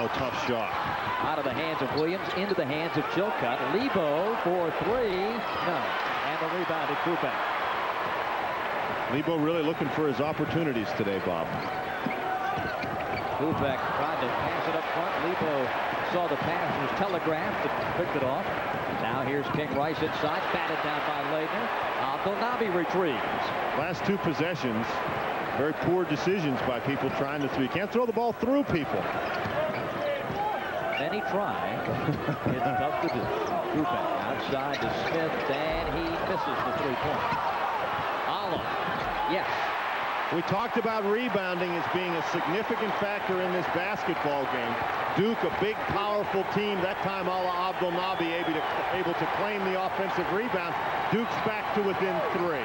Oh, tough shot. Out of the hands of Williams, into the hands of Chilcutt. Lebo for three. No. And the rebound at Kubek. Lebo really looking for his opportunities today, Bob. Kubek tried to pass it up front. Lebo saw the pass, was telegraphed, and picked it off. Now here's King Rice inside, batted down by Leitner. Abdelnaby retrieves. Last two possessions, very poor decisions by people trying to three. Can't throw the ball through people. Many try. It's tough to do. Kubek outside to Smith, and he misses the three-point. Olive. Yes. We talked about rebounding as being a significant factor in this basketball game. Duke, a big, powerful team. That time, Allah Abdelnaby able to claim the offensive rebound. Duke's back to within three.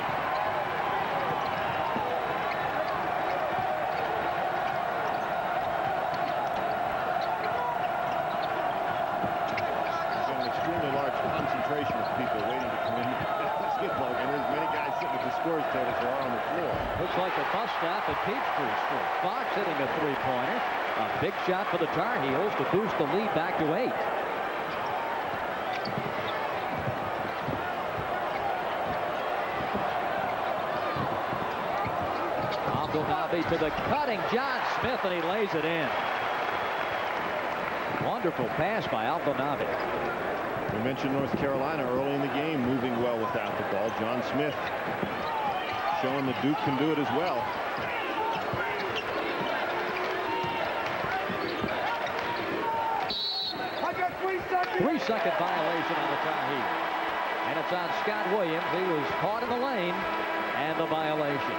There's an extremely large concentration of people waiting to come in the basketball game. There's many guys sitting at the scores table that are on the floor. Looks like a bus stop at Peachtree Street. Fox hitting a three-pointer. A big shot for the Tar Heels to boost the lead back to 8. Abdelnaby to the cutting John Smith, and he lays it in. Wonderful pass by Abdelnaby. We mentioned North Carolina early in the game, moving well without the ball. John Smith showing that Duke can do it as well. Three-second violation on the Tar Heels. And it's on Scott Williams. He was caught in the lane, and the violation.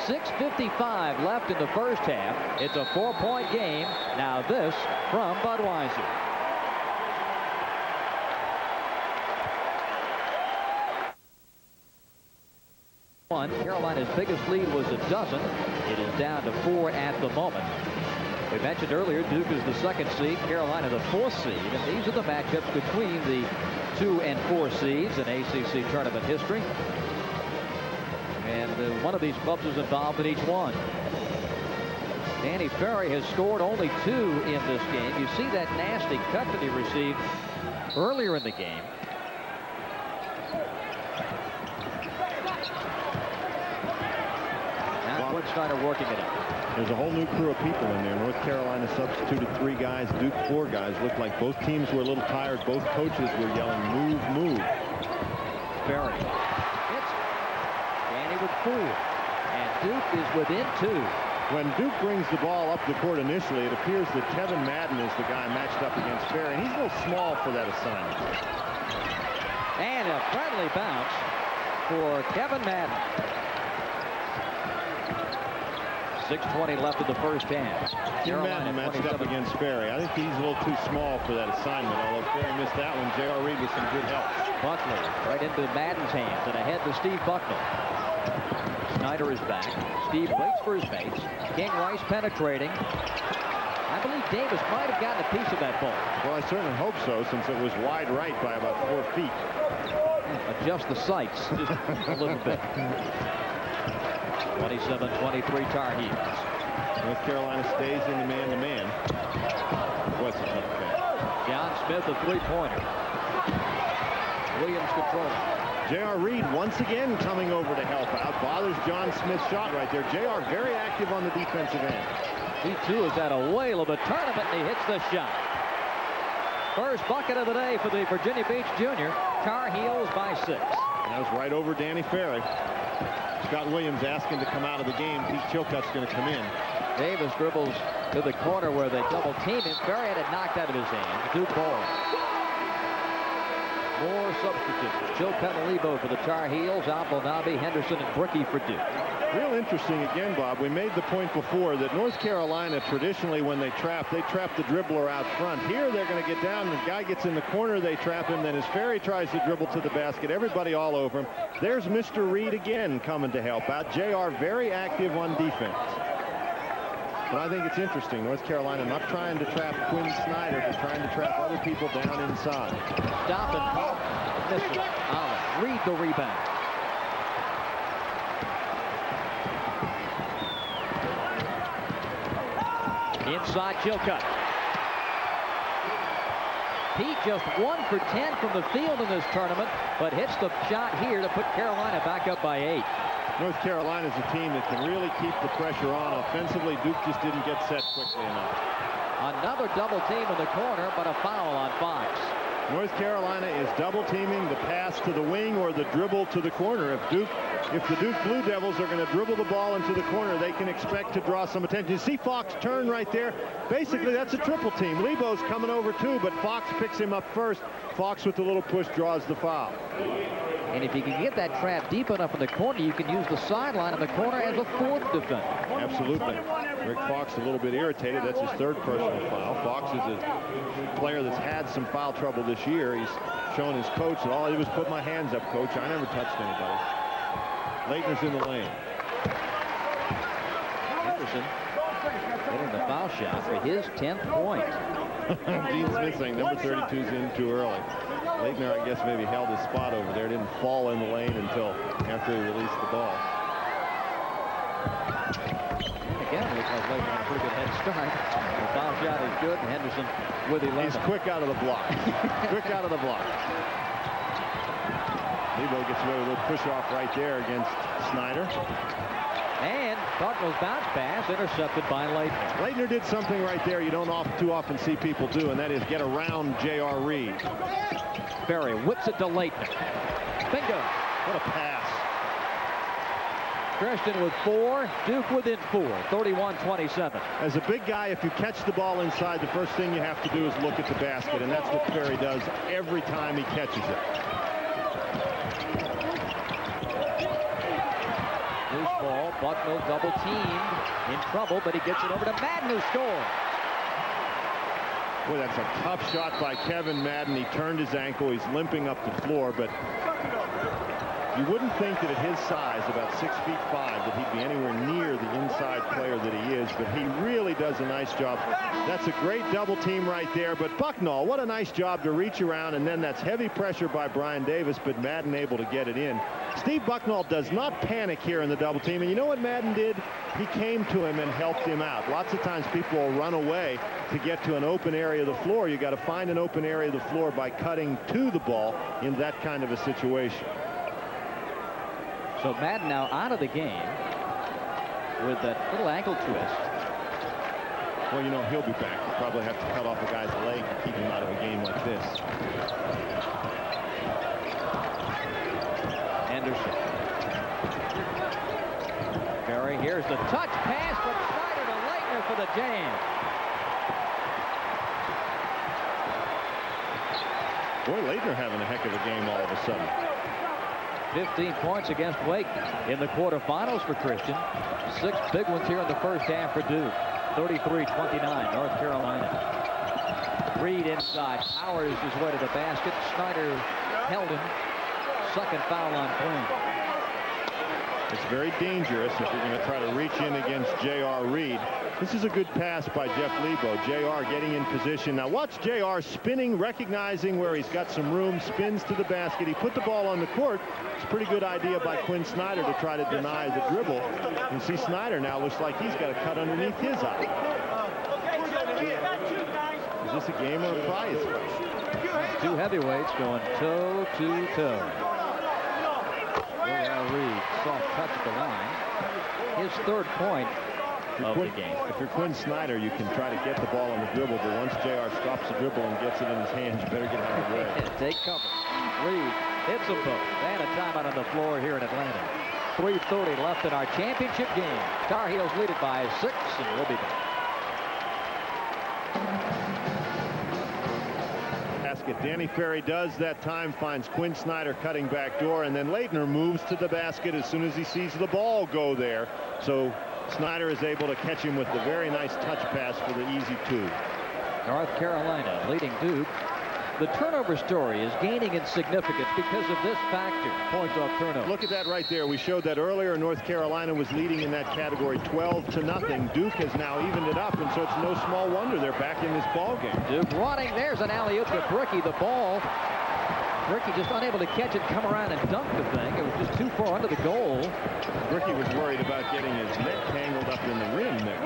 6:55 left in the first half. It's a 4-point game. Now this from Budweiser. Carolina's biggest lead was a dozen. It is down to 4 at the moment. We mentioned earlier Duke is the 2nd seed, Carolina the 4th seed, and these are the matchups between the 2 and 4 seeds in ACC tournament history. And one of these clubs is involved in each one. Danny Ferry has scored only 2 in this game. You see that nasty cut that he received earlier in the game. Now Woodsteiner working it up. There's a whole new crew of people in there. North Carolina substituted 3 guys, Duke 4 guys. Looked like both teams were a little tired. Both coaches were yelling, move, move. Ferry. It's Danny with 4. And Duke is within 2. When Duke brings the ball up the court initially, it appears that Kevin Madden is the guy matched up against Ferry. And he's a little small for that assignment. And a friendly bounce for Kevin Madden. 6:20 left in the first half. Madden matched up against Ferry. I think he's a little too small for that assignment. Although Ferry missed that one, J.R. Reed with some good help. Buckner right into Madden's hands and ahead to Steve Buckner. Snyder is back. Steve waits for his mates. King Rice penetrating. I believe Davis might have gotten a piece of that ball. Well, I certainly hope so, since it was wide right by about 4 feet. Adjust the sights just a little bit. 27-23 Tar Heels. North Carolina stays in the man-to-man. What's a tough pass? John Smith, a three-pointer. Williams controlling. J.R. Reed once again coming over to help out. Bothers John Smith's shot right there. J.R. very active on the defensive end. He too has had a whale of a tournament, and he hits the shot. First bucket of the day for the Virginia Beach Junior. Tar Heels by 6. And that was right over Danny Ferry. Scott Williams asking to come out of the game. Pete Chilcutt's going to come in. Davis dribbles to the corner where they double team him. Ferry had it knocked out of his hand. Duke ball. More substitutes. Chilcutt and Lebo for the Tar Heels. Abdelnaby, Henderson, and Brickey for Duke. Real interesting again, Bob. We made the point before that North Carolina traditionally when they trap the dribbler out front. Here they're going to get down. The guy gets in the corner, they trap him. Then as Ferry tries to dribble to the basket, everybody all over him. There's Mr. Reed again coming to help out. JR very active on defense. But I think it's interesting. North Carolina not trying to trap Quinn Snyder, but trying to trap other people down inside. Stop and pop. Mr. Olive. Reed the rebound. Inside Chilcutt. Pete just 1 for 10 from the field in this tournament, but hits the shot here to put Carolina back up by 8. North Carolina is a team that can really keep the pressure on. Offensively, Duke just didn't get set quickly enough. Another double team in the corner, but a foul on Fox. North Carolina is double teaming the pass to the wing or the dribble to the corner. If the Duke Blue Devils are going to dribble the ball into the corner, they can expect to draw some attention. You see Fox turn right there. Basically, that's a triple team. Lebo's coming over too, but Fox picks him up first. Fox with the little push draws the foul. And if you can get that trap deep enough in the corner, you can use the sideline in the corner as a 4th defender. Absolutely. Rick Fox a little bit irritated. That's his 3rd personal foul. Fox is a player that's had some foul trouble this year. He's shown his coach that all I did was put my hands up, coach. I never touched anybody. Leitner's in the lane. Henderson getting the foul shot for his 10th point. Gene Smith saying number 32's in too early. Leitner, I guess, maybe held his spot over there. Didn't fall in the lane until after he released the ball. Again, it looks like Leitner had a pretty good head start. The foul shot is good, and Henderson with 11. He's quick out of the block. Quick out of the block. Lebo gets away with a little push-off right there against Snyder. And Bucknell's bounce pass intercepted by Leitner. Leitner did something right there you don't too often see people do, and that is get around J.R. Reed. Berry whips it to Leitner. Bingo. What a pass. Christian with 4, Duke within 4, 31-27. As a big guy, if you catch the ball inside, the first thing you have to do is look at the basket, and that's what Berry does every time he catches it. Loose ball, Bucknell double teamed, in trouble, but he gets it over to Madden, who scores. Boy, that's a tough shot by Kevin Madden. He turned his ankle. He's limping up the floor, but you wouldn't think that at his size, about 6'5", that he'd be anywhere near the inside player that he is, but he really does a nice job. That's a great double team right there, but Bucknell, what a nice job to reach around, and then that's heavy pressure by Brian Davis, but Madden able to get it in. Steve Bucknell does not panic here in the double team, and you know what Madden did? He came to him and helped him out. Lots of times people will run away to get to an open area of the floor. You got to find an open area of the floor by cutting to the ball in that kind of a situation. So Madden now out of the game with that little ankle twist. Well, you know, he'll be back. He'll probably have to cut off a guy's leg to keep him out of a game like this. Anderson. Berry, here's the touch pass from Snyder to Leitner for the jam. Boy, Leitner having a heck of a game all of a sudden. 15 points against Wake in the quarterfinals for Christian. 6 big ones here in the first half for Duke. 33-29, North Carolina. Reed inside, powers his way to the basket. Snyder held him. Second foul on Quinn. It's very dangerous if you're going to try to reach in against J.R. Reed. This is a good pass by Jeff Lebo. J.R. getting in position. Now watch J.R. spinning, recognizing where he's got some room, spins to the basket. He put the ball on the court. It's a pretty good idea by Quinn Snyder to try to deny the dribble. You see Snyder now looks like he's got a cut underneath his eye. Is this a game or a prize? 2 heavyweights going toe to toe. Reed soft touch the line. His 3rd point of the game. If you're Quinn Snyder, you can try to get the ball on the dribble, but once J.R. stops the dribble and gets it in his hands, you better get out of the way. Take cover. Reed hits them both. And a timeout on the floor here in Atlanta. 3:30 left in our championship game. Tar Heels lead it by 6, and we'll be back. Danny Ferry does that time, finds Quinn Snyder cutting back door, and then Leitner moves to the basket as soon as he sees the ball go there. So Snyder is able to catch him with the very nice touch pass for the easy 2. North Carolina leading Duke. The turnover story is gaining in significance because of this factor, points off turnover. Look at that right there. We showed that earlier. North Carolina was leading in that category 12-0. Duke has now evened it up, and so it's no small wonder they're back in this ball game. Duke running. There's an alley-oop to Bricky. The ball. Bricky just unable to catch it, come around and dunk the thing. It was just too far under the goal. Bricky was worried about getting his neck tangled up in the rim there.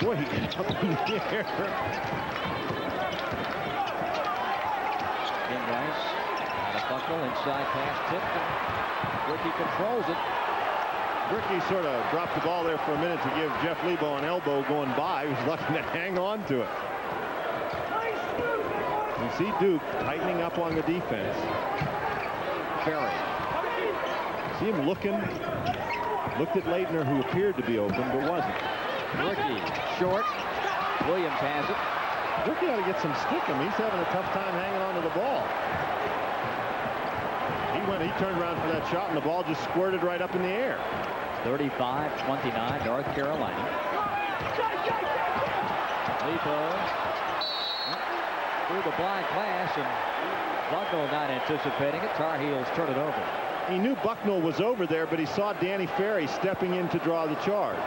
Boy, he got up in the air. Rice out of Bucknell, inside pass tipped, and Ricky controls it. Ricky sort of dropped the ball there for a minute to give Jeff Lebo an elbow going by. He was lucky to hang on to it. You see Duke tightening up on the defense. Ferry. See him looking. Looked at Leitner, who appeared to be open, but wasn't. Ricky short. Williams has it. Ricky ought to get some stick him. He's having a tough time hanging on to the ball. He turned around for that shot, and the ball just squirted right up in the air. 35-29, North Carolina. Lebo through the blind pass, and Bucknell not anticipating it. Tar Heels turn it over. He knew Bucknell was over there, but he saw Danny Ferry stepping in to draw the charge.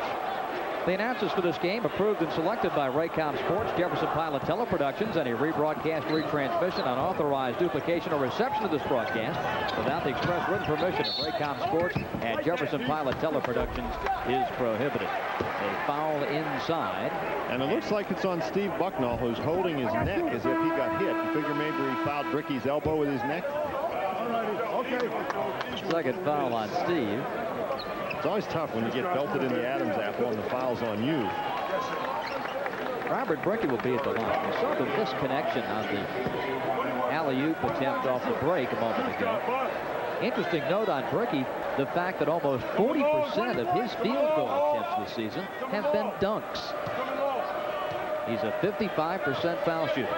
The announcers for this game approved and selected by Raycom Sports, Jefferson Pilot Teleproductions. Any rebroadcast, retransmission, unauthorized duplication, or reception of this broadcast without the express written permission of Raycom Sports and Jefferson Pilot Teleproductions is prohibited. A foul inside. And it looks like it's on Steve Bucknell, who's holding his neck as if he got hit. You figure maybe he fouled Ricky's elbow with his neck? Second foul on Steve. It's always tough when you get belted in the Adam's apple and the foul's on you. Robert Brickey will be at the line. We saw the misconnection on the alley-oop attempt off the break a moment ago. Interesting note on Brickey, the fact that almost 40% of his field goal attempts this season have been dunks. He's a 55% foul shooter.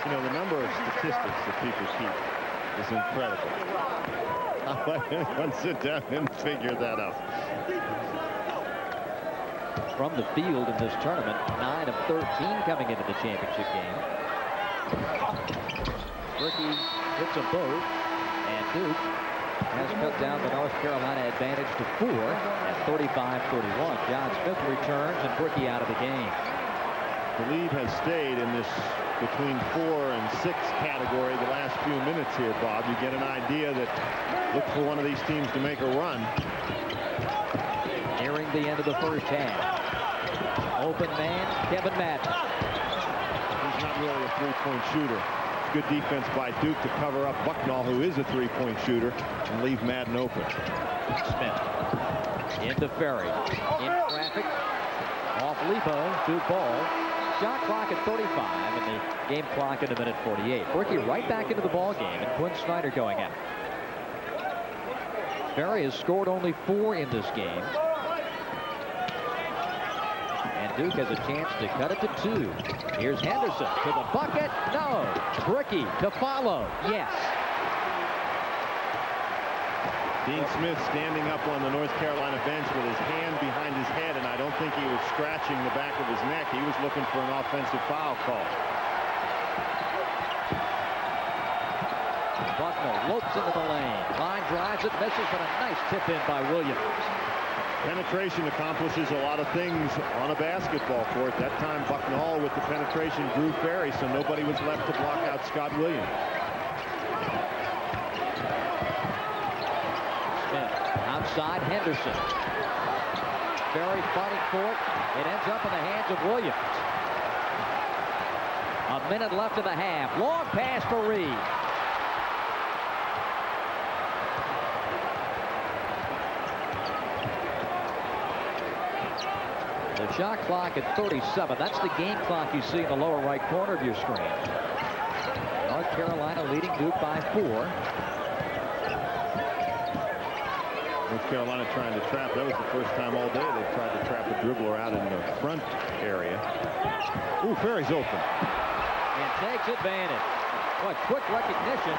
You know, the number of statistics that people keep is incredible. I'll let anyone sit down and figure that out. From the field in this tournament, 9 of 13 coming into the championship game. Ricky hits them both, and Duke has cut down the North Carolina advantage to 4 at 35-31. John Smith returns, and Ricky out of the game. The lead has stayed in this between 4 and 6 category the last few minutes here, Bob. You get an idea that look for one of these teams to make a run. Nearing the end of the first half. Open man, Kevin Madden. He's not really a three-point shooter. Good defense by Duke to cover up Bucknell, who is a three-point shooter, and leave Madden open. Smith into Ferry. In traffic. Off Lebo. Duke ball. Shot clock at 35 and the game clock at a minute 48. Ricky right back into the ball game, and Quinn Snyder going out. Ferry has scored only 4 in this game. And Duke has a chance to cut it to 2. Here's Henderson to the bucket. No. Ricky to follow. Yes. Dean Smith standing up on the North Carolina bench with his hand behind his head, and I don't think he was scratching the back of his neck. He was looking for an offensive foul call. Bucknell lopes into the lane. Line drives it, misses, but a nice tip in by Williams. Penetration accomplishes a lot of things on a basketball court. That time Bucknell with the penetration drew Ferry, so nobody was left to block out Scott Williams. Outside Henderson. Ferry fighting for it. It ends up in the hands of Williams. A minute left in the half. Long pass for Reed. The shot clock at 37. That's the game clock you see in the lower right corner of your screen. North Carolina leading Duke by 4. North Carolina trying to trap. That was the first time all day they've tried to trap a dribbler out in the front area. Ooh, Ferry's open. And takes advantage. What quick recognition.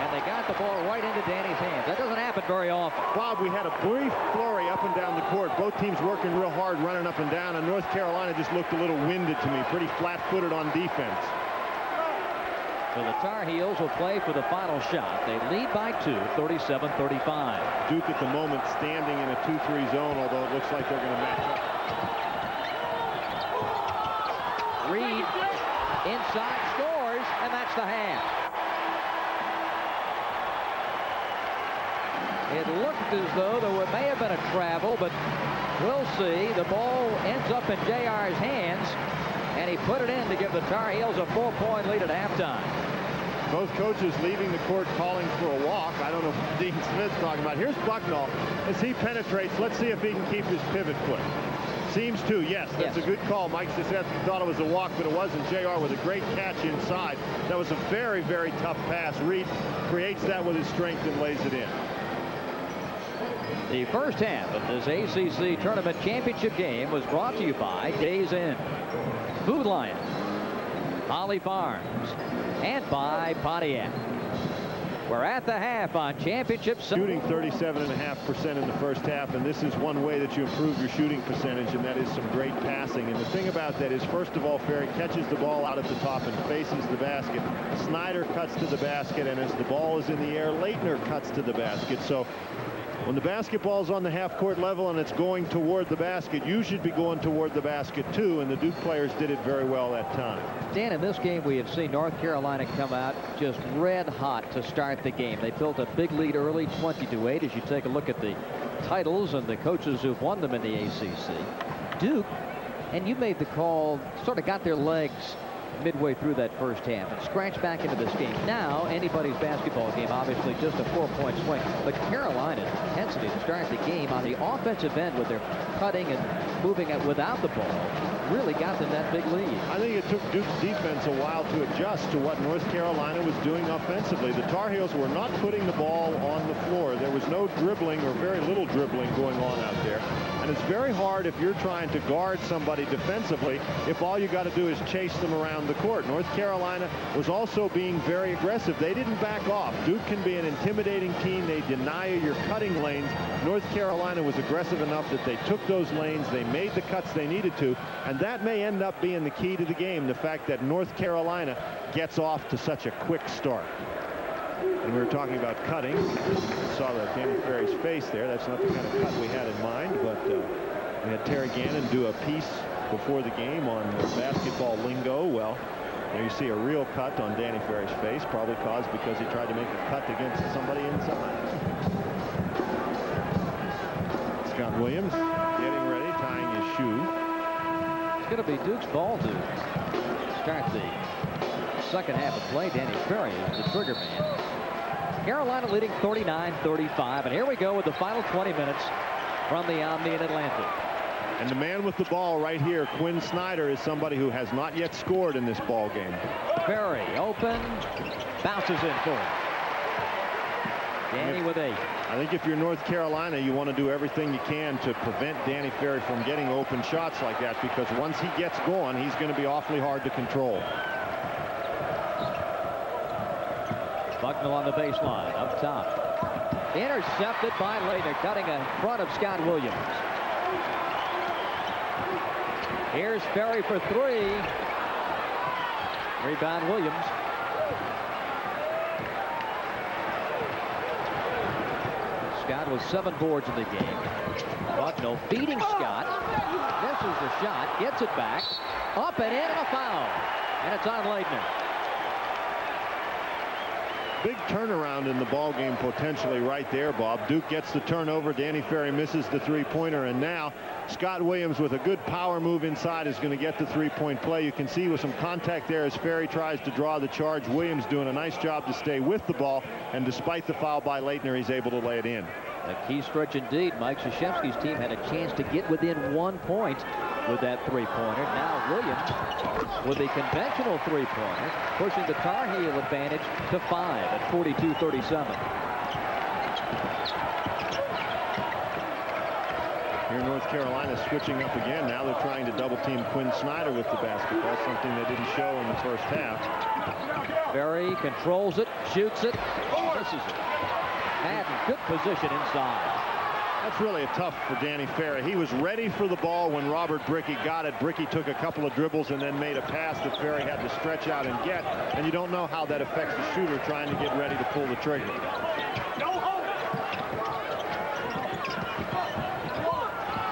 And they got the ball right into Danny's hands. That doesn't happen very often. Bob, we had a brief flurry up and down the court. Both teams working real hard, running up and down. And North Carolina just looked a little winded to me. Pretty flat-footed on defense. So the Tar Heels will play for the final shot. They lead by 2, 37-35. Duke at the moment standing in a 2-3 zone, although it looks like they're going to match up. Reed inside scores, and that's the half. It looked as though there may have been a travel, but we'll see. The ball ends up in JR's hands, and he put it in to give the Tar Heels a 4-point lead at halftime. Both coaches leaving the court calling for a walk. I don't know what Dean Smith's talking about. Here's Bucknall as he penetrates. Let's see if he can keep his pivot foot. Seems to, yes. That's a good call. Mike Krzyzewski thought it was a walk, but it wasn't. JR with a great catch inside. That was a very, very tough pass. Reed creates that with his strength and lays it in. The first half of this ACC Tournament Championship game was brought to you by Days Inn, Food Lion, Holly Farms, and by Pontiac. We're at the half on championship. Shooting 37.5% in the first half, and this is one way that you improve your shooting percentage, and that is some great passing. And the thing about that is, first of all, Ferry catches the ball out at the top and faces the basket. Snyder cuts to the basket, and as the ball is in the air, Leitner cuts to the basket. So when the basketball's on the half-court level and it's going toward the basket, you should be going toward the basket too, and the Duke players did it very well that time. Dan, in this game we have seen North Carolina come out just red hot to start the game. They built a big lead early, 20-8, as you take a look at the titles and the coaches who've won them in the ACC. Duke, and you made the call, sort of got their legs midway through that first half and scratched back into this game. Now anybody's basketball game, obviously just a 4-point swing, but Carolina's intensity to start the game on the offensive end with their cutting and moving it without the ball really got them that big lead. I think it took Duke's defense a while to adjust to what North Carolina was doing offensively. The Tar Heels were not putting the ball on the floor. There was no dribbling or very little dribbling going on out there. And it's very hard if you're trying to guard somebody defensively if all you got to do is chase them around the court. North Carolina was also being very aggressive. They didn't back off. Duke can be an intimidating team. They deny you your cutting lanes. North Carolina was aggressive enough that they took those lanes. They made the cuts they needed to, and that may end up being the key to the game, the fact that North Carolina gets off to such a quick start. And we were talking about cutting. Saw that Danny Ferry's face there. That's not the kind of cut we had in mind, but we had Terry Gannon do a piece before the game on basketball lingo. Well, there you see a real cut on Danny Ferry's face, probably caused because he tried to make a cut against somebody inside. Scott Williams getting ready, tying his shoe. It's going to be Duke's ball to start the second half of play. Danny Ferry is the trigger man. Carolina leading 39-35, and here we go with the final 20 minutes from the Omni in Atlanta. And the man with the ball right here, Quinn Snyder, is somebody who has not yet scored in this ball game. Ferry open, bounces in for him. Danny with 8. I think if you're North Carolina, you want to do everything you can to prevent Danny Ferry from getting open shots like that, because once he gets going, he's going to be awfully hard to control. Bucknell on the baseline, up top. Intercepted by Leitner, cutting in front of Scott Williams. Here's Ferry for 3. Rebound Williams. Scott with 7 boards in the game. Bucknell beating Scott. Misses the shot, gets it back. Up and in, and a foul. And it's on Leitner. Big turnaround in the ball game potentially right there, Bob. Duke gets the turnover. Danny Ferry misses the three-pointer, and now Scott Williams with a good power move inside is going to get the three-point play. You can see with some contact there as Ferry tries to draw the charge. Williams doing a nice job to stay with the ball, and despite the foul by Leitner, he's able to lay it in. A key stretch indeed. Mike Krzyzewski's team had a chance to get within 1 point with that three-pointer. Now Williams with a conventional three-pointer, pushing the Tar Heel advantage to 5 at 42-37. Here North Carolina switching up again. Now they're trying to double team Quinn Snyder with the basketball, something they didn't show in the first half. Ferry controls it, shoots it, misses it. Madden, good position inside. That's really tough for Danny Ferry. He was ready for the ball when Robert Brickey got it. Brickey took a couple of dribbles and then made a pass that Ferry had to stretch out and get. And you don't know how that affects the shooter trying to get ready to pull the trigger.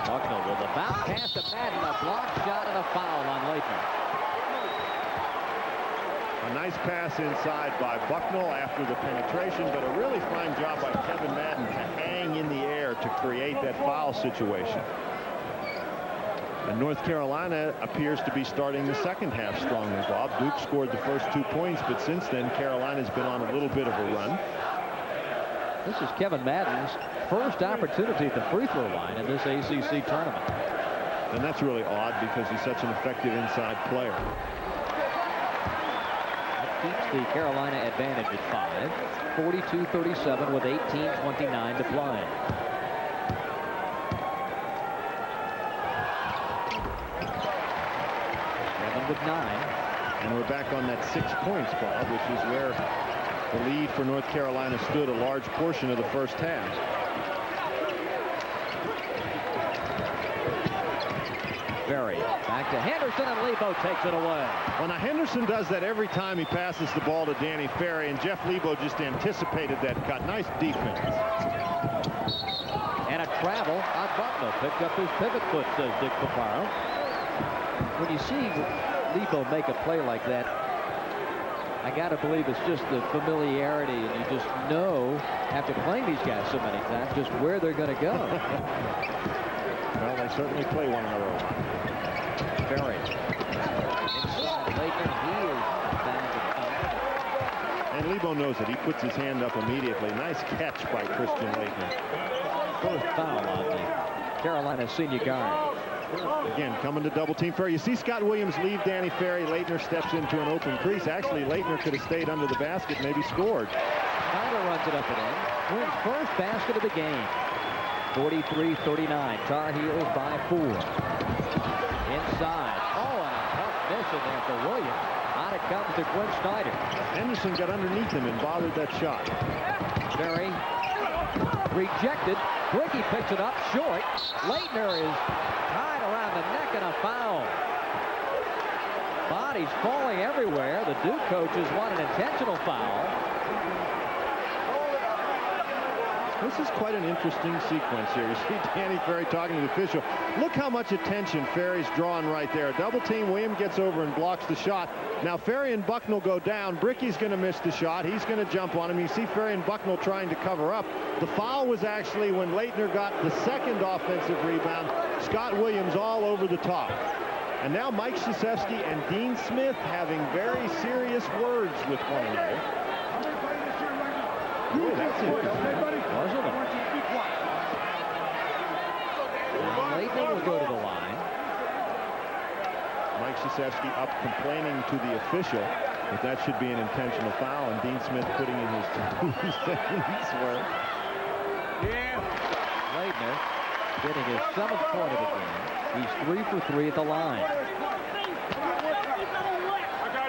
Bucknell with a bounce pass to Madden, a block shot and a foul on Leitner. A nice pass inside by Bucknell after the penetration, but a really fine job by Kevin Madden to hang in the air to create that foul situation. And North Carolina appears to be starting the second half strongly, Bob. Duke scored the first 2 points, but since then Carolina's been on a little bit of a run. This is Kevin Madden's first opportunity at the free throw line in this ACC tournament. And that's really odd because he's such an effective inside player. That keeps the Carolina advantage at 5. 42-37 with 18:29 to play. Kevin with 9. And we're back on that 6 points, Bob, which is where the lead for North Carolina stood a large portion of the first half. Berry back to Henderson, and Lebo takes it away. Well, now Henderson does that every time he passes the ball to Danny Ferry, and Jeff Lebo just anticipated that cut. Nice defense. And a travel on Bucknell. Picked up his pivot foot, says Dick Paparo. When you see Lebo make a play like that, I got to believe it's just the familiarity, and you just know, after playing these guys so many times, just where they're going to go. Well, they certainly play one another a lot. Berry. Inside Lakeland, he is down to 5. And Lebo knows it. He puts his hand up immediately. Nice catch by Christian Lakeland. First foul on the Carolina senior guard. Again, coming to double team Ferry. You see Scott Williams leave Danny Ferry. Leitner steps into an open crease. Actually, Leitner could have stayed under the basket, maybe scored. Tyler runs it up and in. Wins first basket of the game. 43-39. Tar Heels by 4. Inside. Oh, and a tough miss in there for Williams. On it comes to Quinn Snyder. Henderson got underneath him and bothered that shot. Berry rejected. Bricky picks it up short. Leitner is tied around the neck, and a foul. Bodies falling everywhere. The Duke coaches want an intentional foul. This is quite an interesting sequence here. You see Danny Ferry talking to the official. Look how much attention Ferry's drawing right there. Double team. Williams gets over and blocks the shot. Now Ferry and Bucknell go down. Bricky's going to miss the shot. He's going to jump on him. You see Ferry and Bucknell trying to cover up. The foul was actually when Leitner got the second offensive rebound. Scott Williams all over the top. And now Mike Krzyzewski and Dean Smith having very serious words with one another. Ooh, that's interesting. Wasn't it? Leitner will go to the line. Mike Krzyzewski up complaining to the official that that should be an intentional foul, and Dean Smith putting in his 2 cents worth. Leitner getting his 7th point of the game. He's 3 for 3 at the line.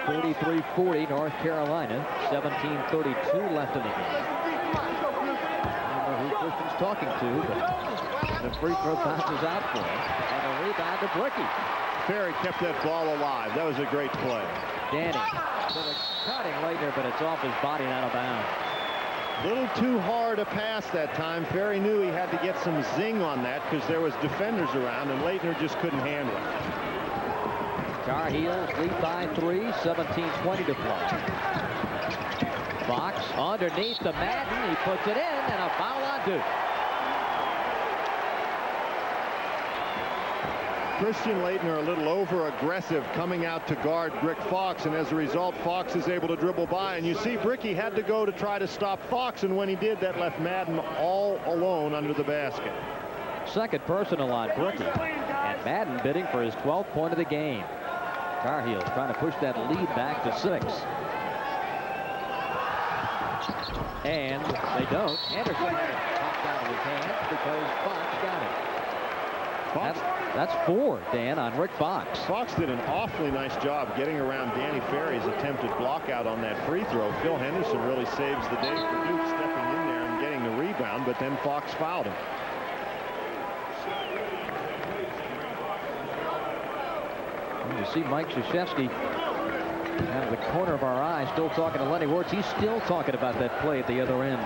43-40 North Carolina. 17:32 left in the game. I don't know who Christian's talking to, but the free throw bounces out for him. And a rebound to Bricky. Ferry kept that ball alive. That was a great play. Danny cutting Leitner, but it's off his body and out of bounds. Little too hard a pass that time. Ferry knew he had to get some zing on that because there was defenders around, and Leitner just couldn't handle it. Tar Heels lead by 3, 17:20 to play. Fox underneath the Madden. He puts it in, and a foul on Duke. Christian Laettner a little over-aggressive coming out to guard Brick Fox, and as a result, Fox is able to dribble by. And you see Bricky had to go to try to stop Fox, and when he did, that left Madden all alone under the basket. Second personal on Bricky, and Madden bidding for his 12th point of the game. Tar Heels trying to push that lead back to 6. And they don't. Anderson had it popped out of his hand because Fox got it. That's 4, Dan, on Rick Fox. Fox did an awfully nice job getting around Danny Ferry's attempted block out on that free throw. Phil Henderson really saves the day for Duke, stepping in there and getting the rebound, but then Fox fouled him. You see Mike Krzyzewski out of the corner of our eye still talking to Lenny Wirtz. He's still talking about that play at the other end.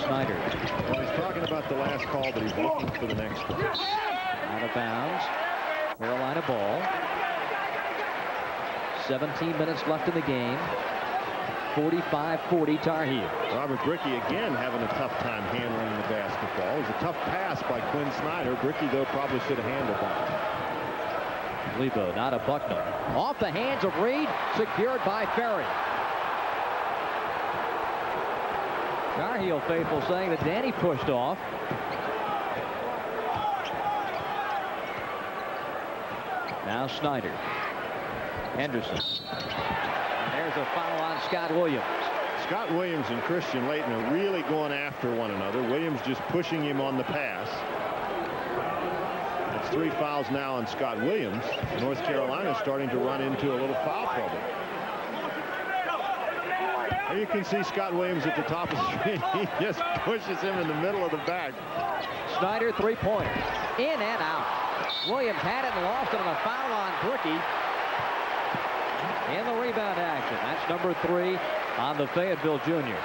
Snyder. Well, he's talking about the last call, but he's looking for the next one. Out of bounds. Carolina ball. 17 minutes left in the game. 45-40 Tar Heels. Robert Bricky again having a tough time handling the basketball. It was a tough pass by Quinn Snyder. Bricky, though, probably should have handled that. Lebo, not a Bucknell. Off the hands of Reed, secured by Ferry. Tar Heel faithful saying that Danny pushed off. Now Snyder. Henderson. And there's a foul on Scott Williams. Scott Williams and Christian Laettner are really going after one another. Williams just pushing him on the pass. It's 3 fouls now on Scott Williams. North Carolina starting to run into a little foul trouble. Here you can see Scott Williams at the top of the screen. He just pushes him in the middle of the bag. Snyder, three-pointer. In and out. Williams had it and lost it on a foul on Bricky. And the rebound action. That's number 3 on the Fayetteville junior.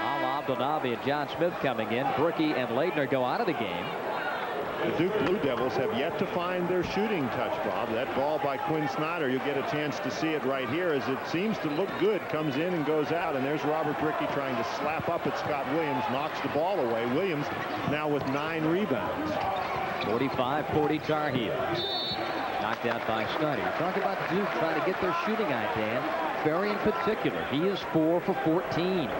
Al Abdelnaby and John Smith coming in. Bricky and Laettner go out of the game. The Duke Blue Devils have yet to find their shooting touch, Bob. That ball by Quinn Snyder, you'll get a chance to see it right here as it seems to look good. Comes in and goes out, and there's Robert Bricky trying to slap up at Scott Williams. Knocks the ball away. Williams now with 9 rebounds. 45-40 Tar Heels. Knocked out by Snyder. You're talking about Duke trying to get their shooting eye, Dan. Ferry in particular. He is 4 for 14.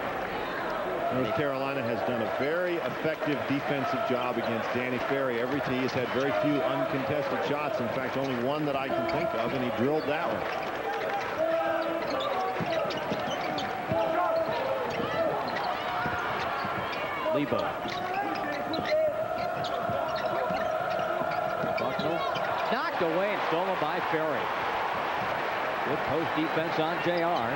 North Carolina has done a very effective defensive job against Danny Ferry. He has had very few uncontested shots. In fact, only one that I can think of, and he drilled that one. Lebo. Bucknell. Knocked away and stolen by Ferry. Good post defense on JR.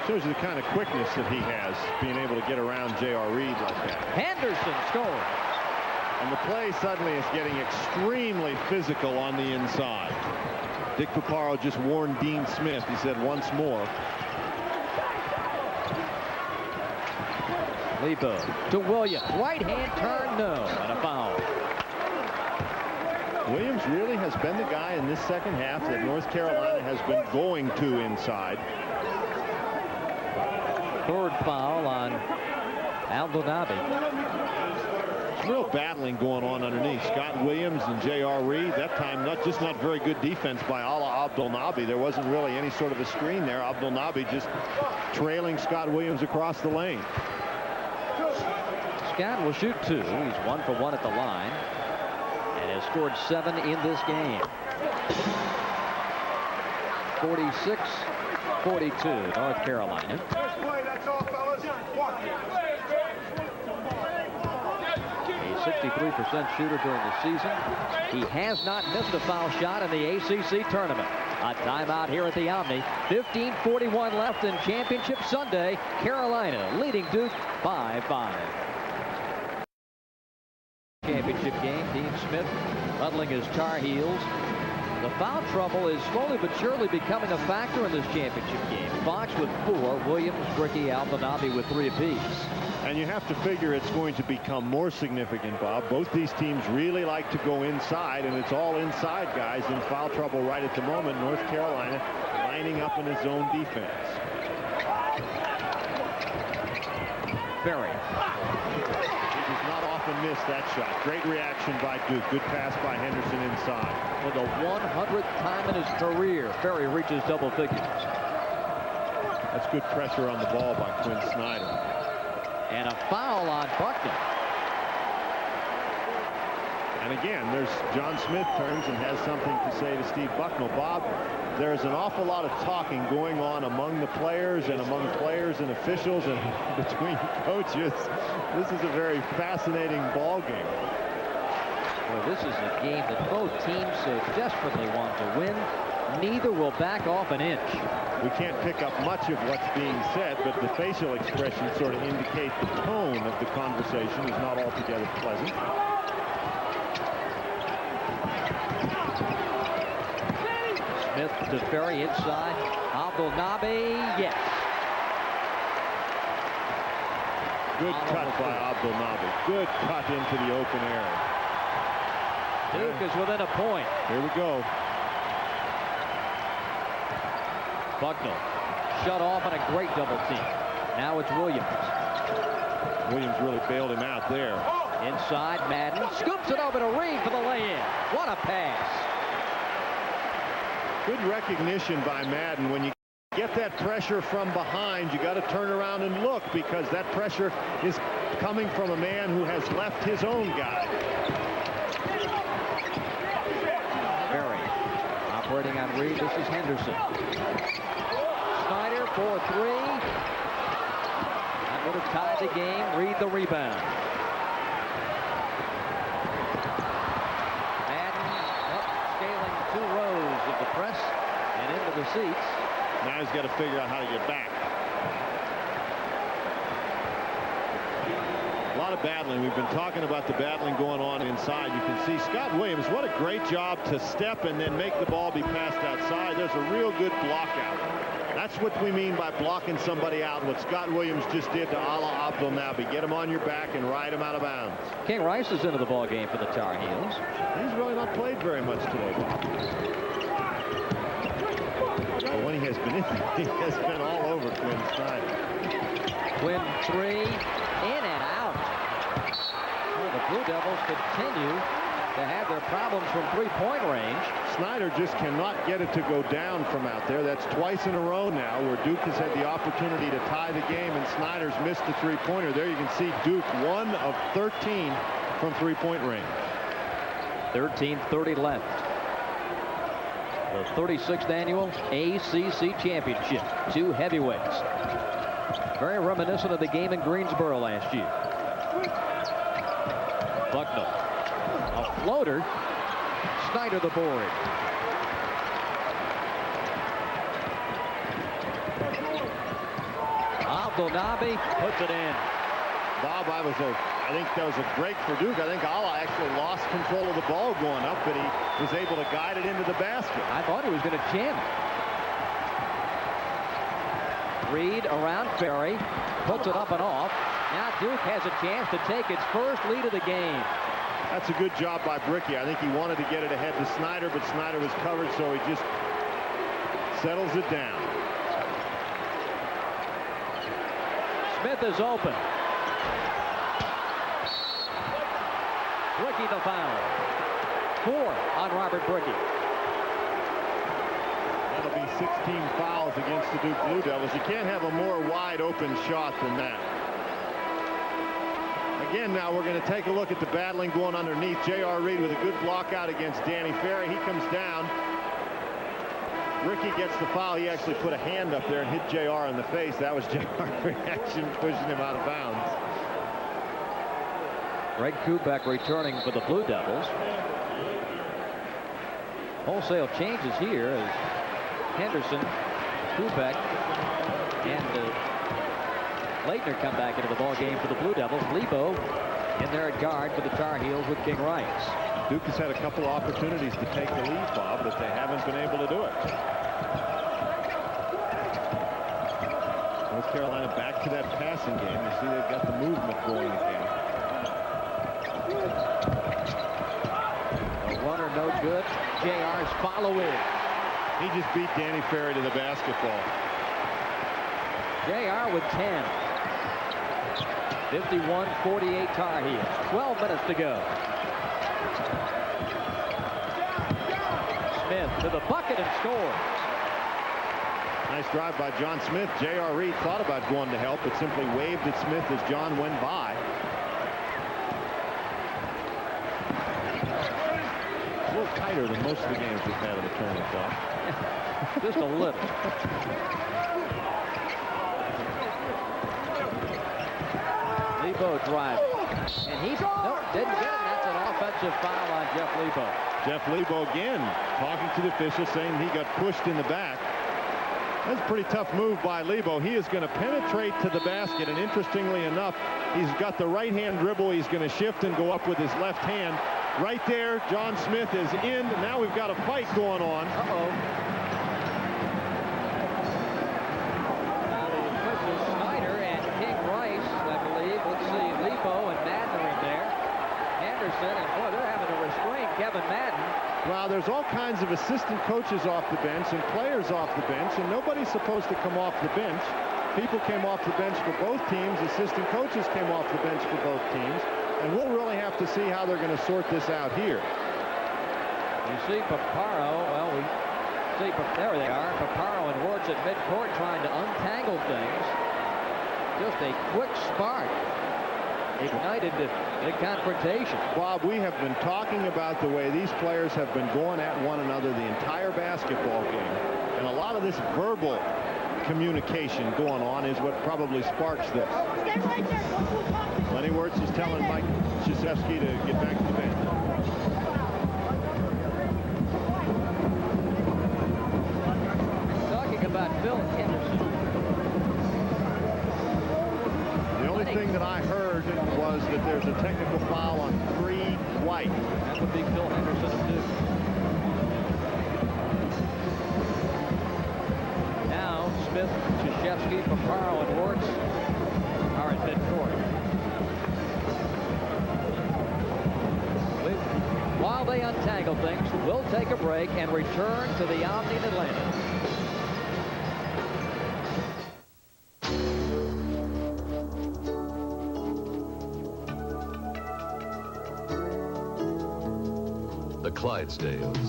Shows you the kind of quickness that he has, being able to get around J.R. Reed like that. Henderson scored. And the play suddenly is getting extremely physical on the inside. Dick Paparo just warned Dean Smith. He said once more. Lebo to Williams. Right hand turn, no. And a foul. Williams really has been the guy in this second half that North Carolina has been going to inside. 3rd foul on Abdelnaby. There's real battling going on underneath. Scott Williams and J.R. Reed. That time not very good defense by Ala Abdelnaby. There wasn't really any sort of a screen there. Abdelnaby just trailing Scott Williams across the lane. Scott will shoot 2. He's 1 for 1 at the line and has scored 7 in this game. 46-42 North Carolina. A 63% shooter during the season. He has not missed a foul shot in the ACC tournament. A timeout here at the Omni. 15:41 left in Championship Sunday. Carolina leading Duke by 5. Championship game. Dean Smith huddling his Tar Heels. The foul trouble is slowly but surely becoming a factor in this championship game. Fox with 4, Williams, Bricky, Abdelnaby with 3 apiece. And you have to figure it's going to become more significant, Bob. Both these teams really like to go inside, and it's all inside guys in foul trouble right at the moment. North Carolina lining up in his zone defense. Ferry. He does not often miss that shot. Great reaction by Duke. Good pass by Henderson inside. For the 100th time in his career, Ferry reaches double figures. That's good pressure on the ball by Quinn Snyder. And a foul on Bucknell. And again, there's John Smith turns and has something to say to Steve Bucknell. Bob, there's an awful lot of talking going on among the players and among players and officials and between coaches. This is a very fascinating ball game. Well, this is a game that both teams so desperately want to win. Neither will back off an inch. We can't pick up much of what's being said, but the facial expressions sort of indicate the tone of the conversation is not altogether pleasant. Smith to Ferry inside. Abdelnaby, yes. Good cut by Abdelnaby. Good cut into the open area. Duke is within a point. Here we go. Bucknell shut off on a great double team. Now it's Williams. Williams really bailed him out there. Inside, Madden scoops it over to Reed for the lay-in. What a pass. Good recognition by Madden. When you get that pressure from behind, you got to turn around and look, because that pressure is coming from a man who has left his own guy. Berry operating on Reed. This is Henderson. Snyder for three. That would have tied the game. Reed the rebound. Madden up, scaling 2 rows of the press and into the seats. Now he's got to figure out how to get back. A lot of battling. We've been talking about the battling going on inside. You can see Scott Williams, what a great job to step and then make the ball be passed outside. There's a real good block out. That's what we mean by blocking somebody out. What Scott Williams just did to Ala Abdul Nabi. Get him on your back and ride him out of bounds. King Rice is into the ball game for the Tar Heels. He's really not played very much today, Bob. But when he has been in, he has been all over Quinn Snyder. Quinn 3, in and out. Well, the Blue Devils continue to have their problems from three-point range. Snyder just cannot get it to go down from out there. That's twice in a row now where Duke has had the opportunity to tie the game, and Snyder's missed the three-pointer. There you can see Duke 1 of 13 from three-point range. 13:30 left. The 36th annual ACC Championship. 2 heavyweights. Very reminiscent of the game in Greensboro last year. Bucknell. A floater. Snyder the board. Abdul Nabi puts it in. Bob, I think that was a break for Duke. I think Ala actually lost control of the ball going up, but he was able to guide it into the basket. I thought he was going to jam it. Reed around Ferry, puts it up and off. Now Duke has a chance to take its first lead of the game. That's a good job by Bricky. I think he wanted to get it ahead to Snyder, but Snyder was covered, so he just settles it down. Smith is open. Bricky the foul. 4 on Robert Bricky. That'll be 16 fouls against the Duke Blue Devils. You can't have a more wide open shot than that. Again, now we're going to take a look at the battling going underneath. J.R. Reed with a good block out against Danny Ferry. He comes down. Ricky gets the foul. He actually put a hand up there and hit J.R. in the face. That was J.R.'s reaction, pushing him out of bounds. Greg Kubek returning for the Blue Devils. Wholesale changes here as Henderson, Kubek, and Leitner come back into the ball game for the Blue Devils. Lebo in there at guard for the Tar Heels with King Rice. Duke has had a couple opportunities to take the lead, Bob, but they haven't been able to do it. North Carolina back to that passing game. You see they've got the movement going again. A runner no good. JR's follow-in. He just beat Danny Ferry to the basketball. JR with 10. 51-48 Tar Heels. 12 minutes to go. Smith to the bucket and scores. Nice drive by John Smith. J.R. Reed thought about going to help, but simply waved at Smith as John went by. A little tighter than most of the games we've had in the tournament, Bob. Just a little. Lebo drive. And he didn't get it. That's an offensive foul on Jeff Lebo. Jeff Lebo again talking to the official, saying he got pushed in the back. That's a pretty tough move by Lebo. He is going to penetrate to the basket, and interestingly enough, he's got the right-hand dribble. He's going to shift and go up with his left hand. Right there, John Smith is in. Now we've got a fight going on. Uh-oh. Now the officials, Snyder and King Rice, I believe. Let's see, Lebo and Madden are in there. Anderson, and boy, they're having to restrain Kevin Madden. Well, there's all kinds of assistant coaches off the bench and players off the bench, and nobody's supposed to come off the bench. People came off the bench for both teams. Assistant coaches came off the bench for both teams. And we'll really have to see how they're going to sort this out here. You see Paparo, well, we see, there they are, Paparo and Wirtz at midcourt trying to untangle things. Just a quick spark ignited the confrontation. Bob, we have been talking about the way these players have been going at one another the entire basketball game. And a lot of this verbal communication going on is what probably sparks this. Lenny Wirtz is telling Mike Krzyzewski to get back to the bench. Talking about Phil Henderson. The only thing that I heard was that there's a technical foul on 3 White. That would be Phil Henderson of Duke. Now Smith, Krzyzewski, Paparo, and Wirtz are at midcourt. While they untangle things, we'll take a break and return to the Omni in Atlanta. The Clydesdales.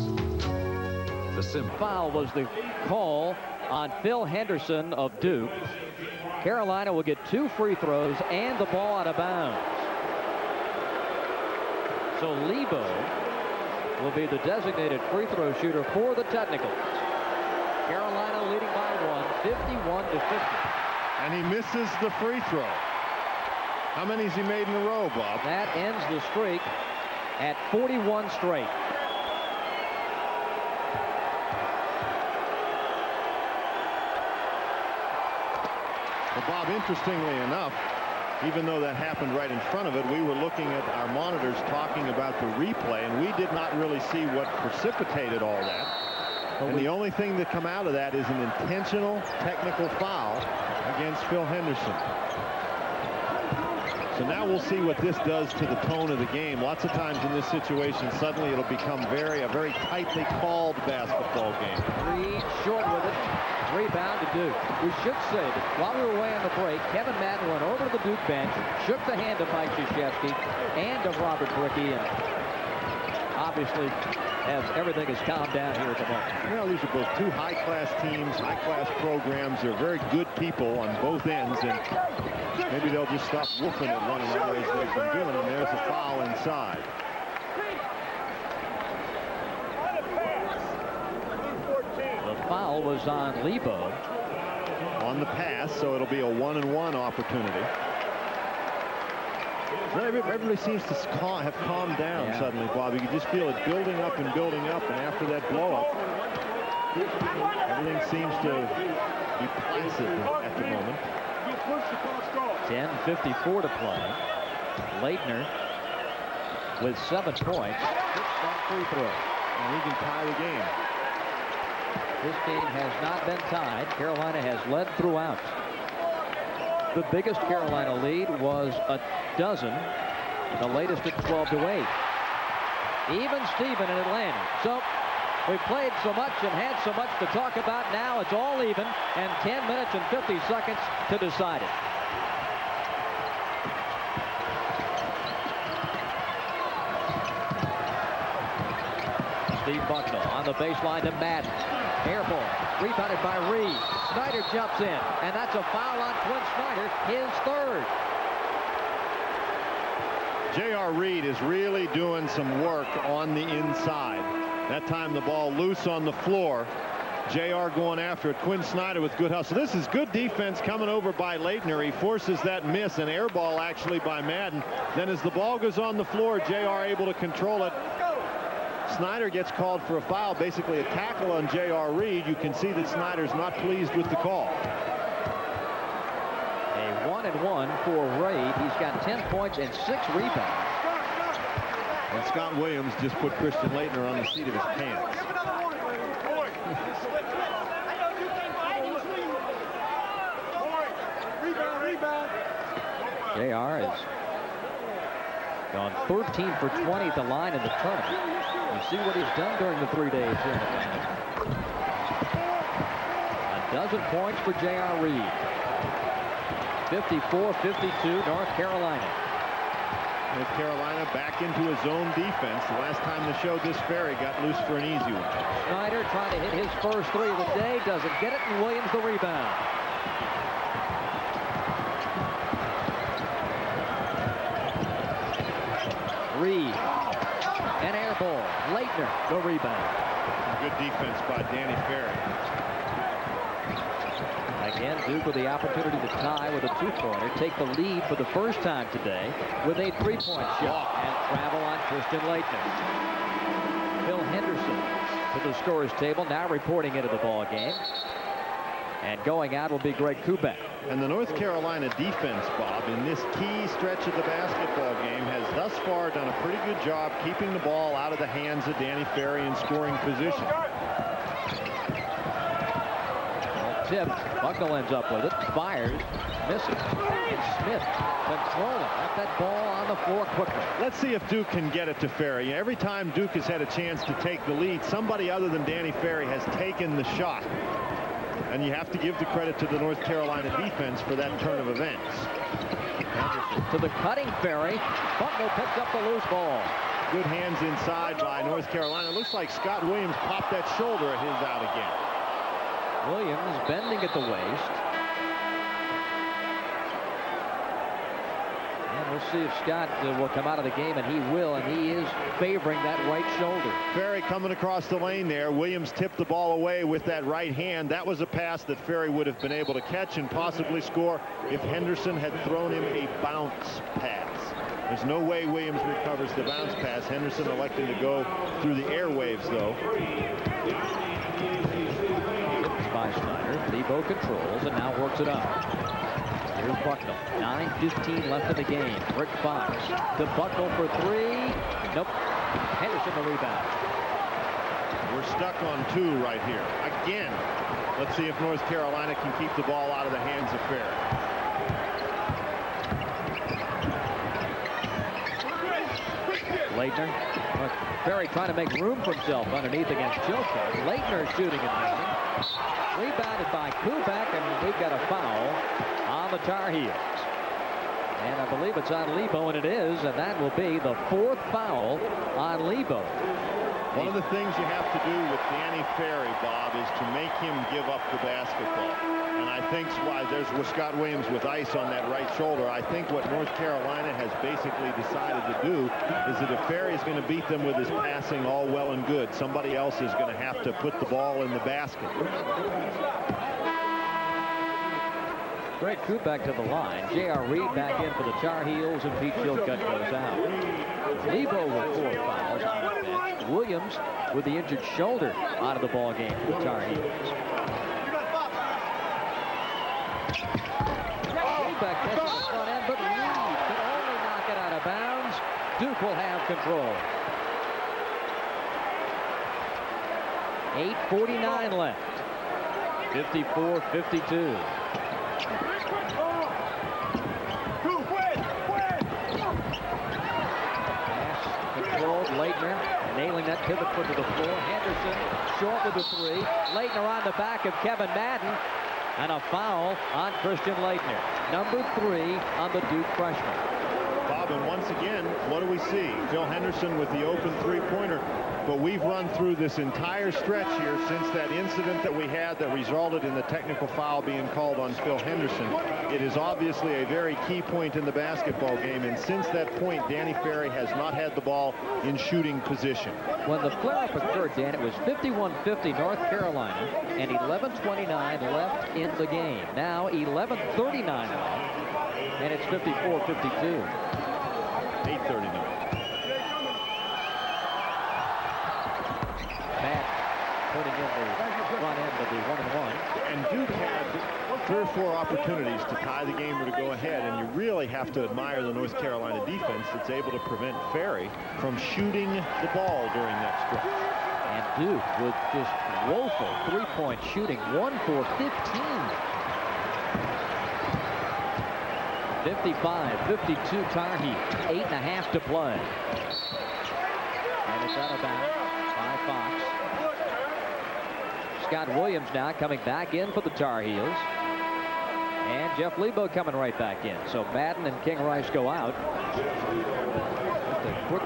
The foul was the call on Phil Henderson of Duke. Carolina will get 2 free throws and the ball out of bounds. So Lebo will be the designated free throw shooter for the Technicals. Carolina leading by 1, 51-50. And he misses the free throw. How many has he made in a row, Bob? That ends the streak at 41 straight. Well, Bob, interestingly enough, even though that happened right in front of it, we were looking at our monitors talking about the replay, and we did not really see what precipitated all that. And the only thing that come out of that is an intentional technical foul against Phil Henderson. So now we'll see what this does to the tone of the game. Lots of times in this situation, suddenly it'll become a very tightly called basketball game. Reed short with it. Rebound to Duke. We should say that while we were away on the break, Kevin Madden went over to the Duke bench, shook the hand of Mike Krzyzewski and of Robert Brickey, and obviously as everything has calmed down here at the moment. Well, these are both 2 high-class teams, high-class programs. They're very good people on both ends, and maybe they'll just stop woofing at one another as they've been doing, and there's a foul inside. The foul was on Lebo. On the pass, so it'll be a 1-and-1 opportunity. Everybody seems to have calmed down suddenly, Bob. You can just feel it building up, and after that blow-up, everything seems to be placid at the moment. 10:54 to play. Leitner with 7 points. Hits that free throw. And he can tie the game. This game has not been tied. Carolina has led throughout. The biggest Carolina lead was a dozen. The latest at 12-8. Even Steven in Atlanta. So we played so much and had so much to talk about. Now it's all even, and 10 minutes and 50 seconds to decide it. Steve Bucknell on the baseline to Madden. Air ball, rebounded by Reed. Snyder jumps in, and that's a foul on Quinn Snyder, his 3rd. J.R. Reed is really doing some work on the inside. That time the ball loose on the floor. J.R. going after it. Quinn Snyder with good hustle. This is good defense coming over by Leitner. He forces that miss, an air ball actually by Madden. Then as the ball goes on the floor, J.R. able to control it. Snyder gets called for a foul, basically a tackle on J.R. Reed. You can see that Snyder's not pleased with the call. A 1-and-1 for Reed. He's got 10 points and 6 rebounds. And Scott Williams just put Christian Leitner on the seat of his pants. J.R. has gone 13 for 20 at the line in the tournament. You see what he's done during the 3 days here in Atlanta. A dozen points for J.R. Reed. 54-52, North Carolina. North Carolina back into a zone defense. The last time they showed this, Ferry got loose for an easy one. Snyder trying to hit his first three of the day. Doesn't get it, and Williams the rebound. Reed. An air ball. Leitner the rebound. Good defense by Danny Ferry. Again, Duke with the opportunity to tie with a two-pointer, take the lead for the first time today with a three-point shot and travel on Christian Leitner. Phil Henderson to the scorer's table, now reporting into the ball game. And going out will be Greg Kubek. And the North Carolina defense, Bob, in this key stretch of the basketball game has thus far done a pretty good job keeping the ball out of the hands of Danny Ferry in scoring position. Tip, Bucknell ends up with it, fires, misses, and Smith controlling. Got that ball on the floor quickly. Let's see if Duke can get it to Ferry. Every time Duke has had a chance to take the lead, somebody other than Danny Ferry has taken the shot. And you have to give the credit to the North Carolina defense for that turn of events. Anderson to the cutting Ferry. Bucknell picks up the loose ball. Good hands inside by North Carolina. It looks like Scott Williams popped that shoulder of his out again. Williams bending at the waist. And we'll see if Scott will come out of the game, and he will, and he is favoring that right shoulder. Ferry coming across the lane there. Williams tipped the ball away with that right hand. That was a pass that Ferry would have been able to catch and possibly score if Henderson had thrown him a bounce pass. There's no way Williams recovers the bounce pass. Henderson electing to go through the airwaves, though. By Snyder. Lebo controls and now works it up. Here's Bucknell. 9:15 left in the game. Rick Fox to Bucknell for three. Nope. Henderson the rebound. We're stuck on two right here. Again. Let's see if North Carolina can keep the ball out of the hands of Ferry. Leitner. Ferry trying to make room for himself underneath against Chilcote. Leitner shooting and missing. Rebounded by Kubek, and we've got a foul on the Tar Heels. And I believe it's on Lebo, and it is, and that will be the fourth foul on Lebo. One of the things you have to do with Danny Ferry, Bob, is to make him give up the basketball. And I think why there's Scott Williams with ice on that right shoulder. I think what North Carolina has basically decided to do is that if Ferry is going to beat them with his passing, all well and good, somebody else is going to have to put the ball in the basket. Greg Kubek to the line. J.R. Reed back in for the Tar Heels, and Pete Chilcutt goes out. Lebo with 4 fouls on the bench. Williams with the injured shoulder out of the ball game for the Tar Heels. Kubek gets to the front end, but Reed can only knock it out of bounds. Duke will have control. 8:49 left. 54-52. Controlled. Leitner nailing that pivot foot to the floor. Henderson short with the three. Leitner on the back of Kevin Madden. And a foul on Christian Leitner. Number 3 on the Duke freshman. Bob, and once again, what do we see? Phil Henderson with the open three-pointer. But we've run through this entire stretch here since that incident that we had that resulted in the technical foul being called on Phil Henderson. It is obviously a very key point in the basketball game, and since that point, Danny Ferry has not had the ball in shooting position. When the flare-up occurred, Dan, it was 51-50 North Carolina and 11:29 left in the game. Now 11:39 left, and it's 54-52. 8:39. Putting in the front end of the 1-and-1. And Duke had 3 or 4 opportunities to tie the game or to go ahead, and you really have to admire the North Carolina defense that's able to prevent Ferry from shooting the ball during that stretch. And Duke with just woeful three-point shooting, 1 for 15. 55-52 Tar Heels, 8.5 to play. And And it's out of bounds by Fox. Scott Williams now coming back in for the Tar Heels. And Jeff Lebo coming right back in. So Madden and King Rice go out. Just a quick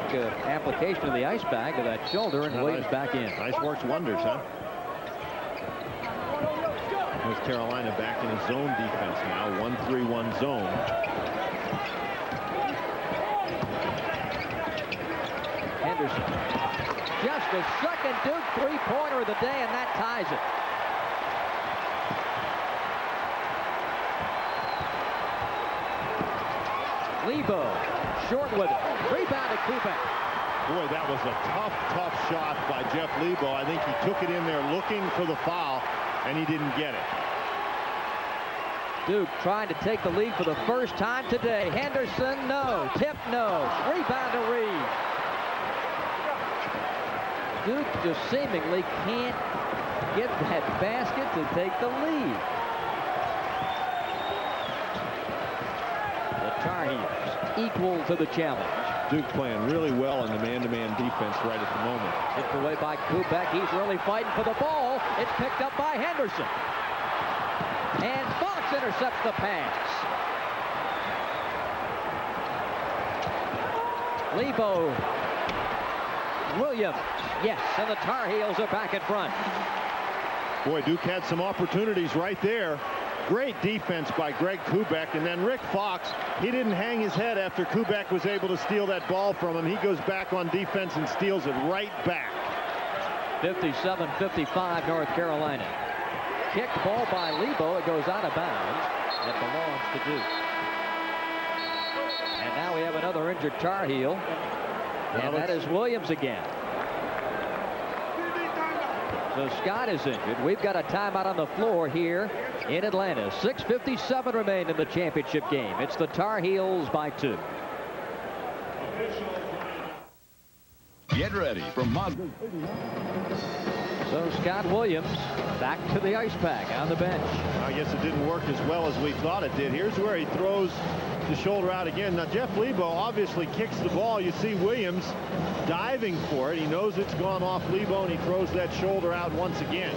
application of the ice bag to that shoulder, and Williams back in. Ice works wonders, huh? North Carolina back in a zone defense now. 1-3-1 zone. Henderson. Just a second Duke three-pointer of the day, and that ties it. Lebo, short with it. Rebound to Kubek. Boy, that was a tough shot by Jeff Lebo. I think he took it in there looking for the foul, and he didn't get it. Duke trying to take the lead for the first time today. Henderson, no. Tip, no. Rebound to Reed. Duke just seemingly can't get that basket to take the lead. The Tar Heels equal to the challenge. Duke playing really well in the man-to-man defense right at the moment. Tipped away by Kubek. He's really fighting for the ball. It's picked up by Henderson. And Fox intercepts the pass. Lebo. Williams. Yes, and the Tar Heels are back in front. Boy, Duke had some opportunities right there. Great defense by Greg Kubek, and then Rick Fox, he didn't hang his head after Kubek was able to steal that ball from him. He goes back on defense and steals it right back. 57-55 North Carolina. Kicked ball by Lebo. It goes out of bounds. It belongs to Duke. And now we have another injured Tar Heel. And that is Williams again. So Scott is injured. We've got a timeout on the floor here in Atlanta. 6:57 remain in the championship game. It's the Tar Heels by 2. Get ready for Mazda. So Scott Williams back to the ice pack on the bench. I guess it didn't work as well as we thought it did. Here's where he throws the shoulder out again. Now Jeff Lebo obviously kicks the ball. You see Williams diving for it. He knows it's gone off Lebo, and he throws that shoulder out once again.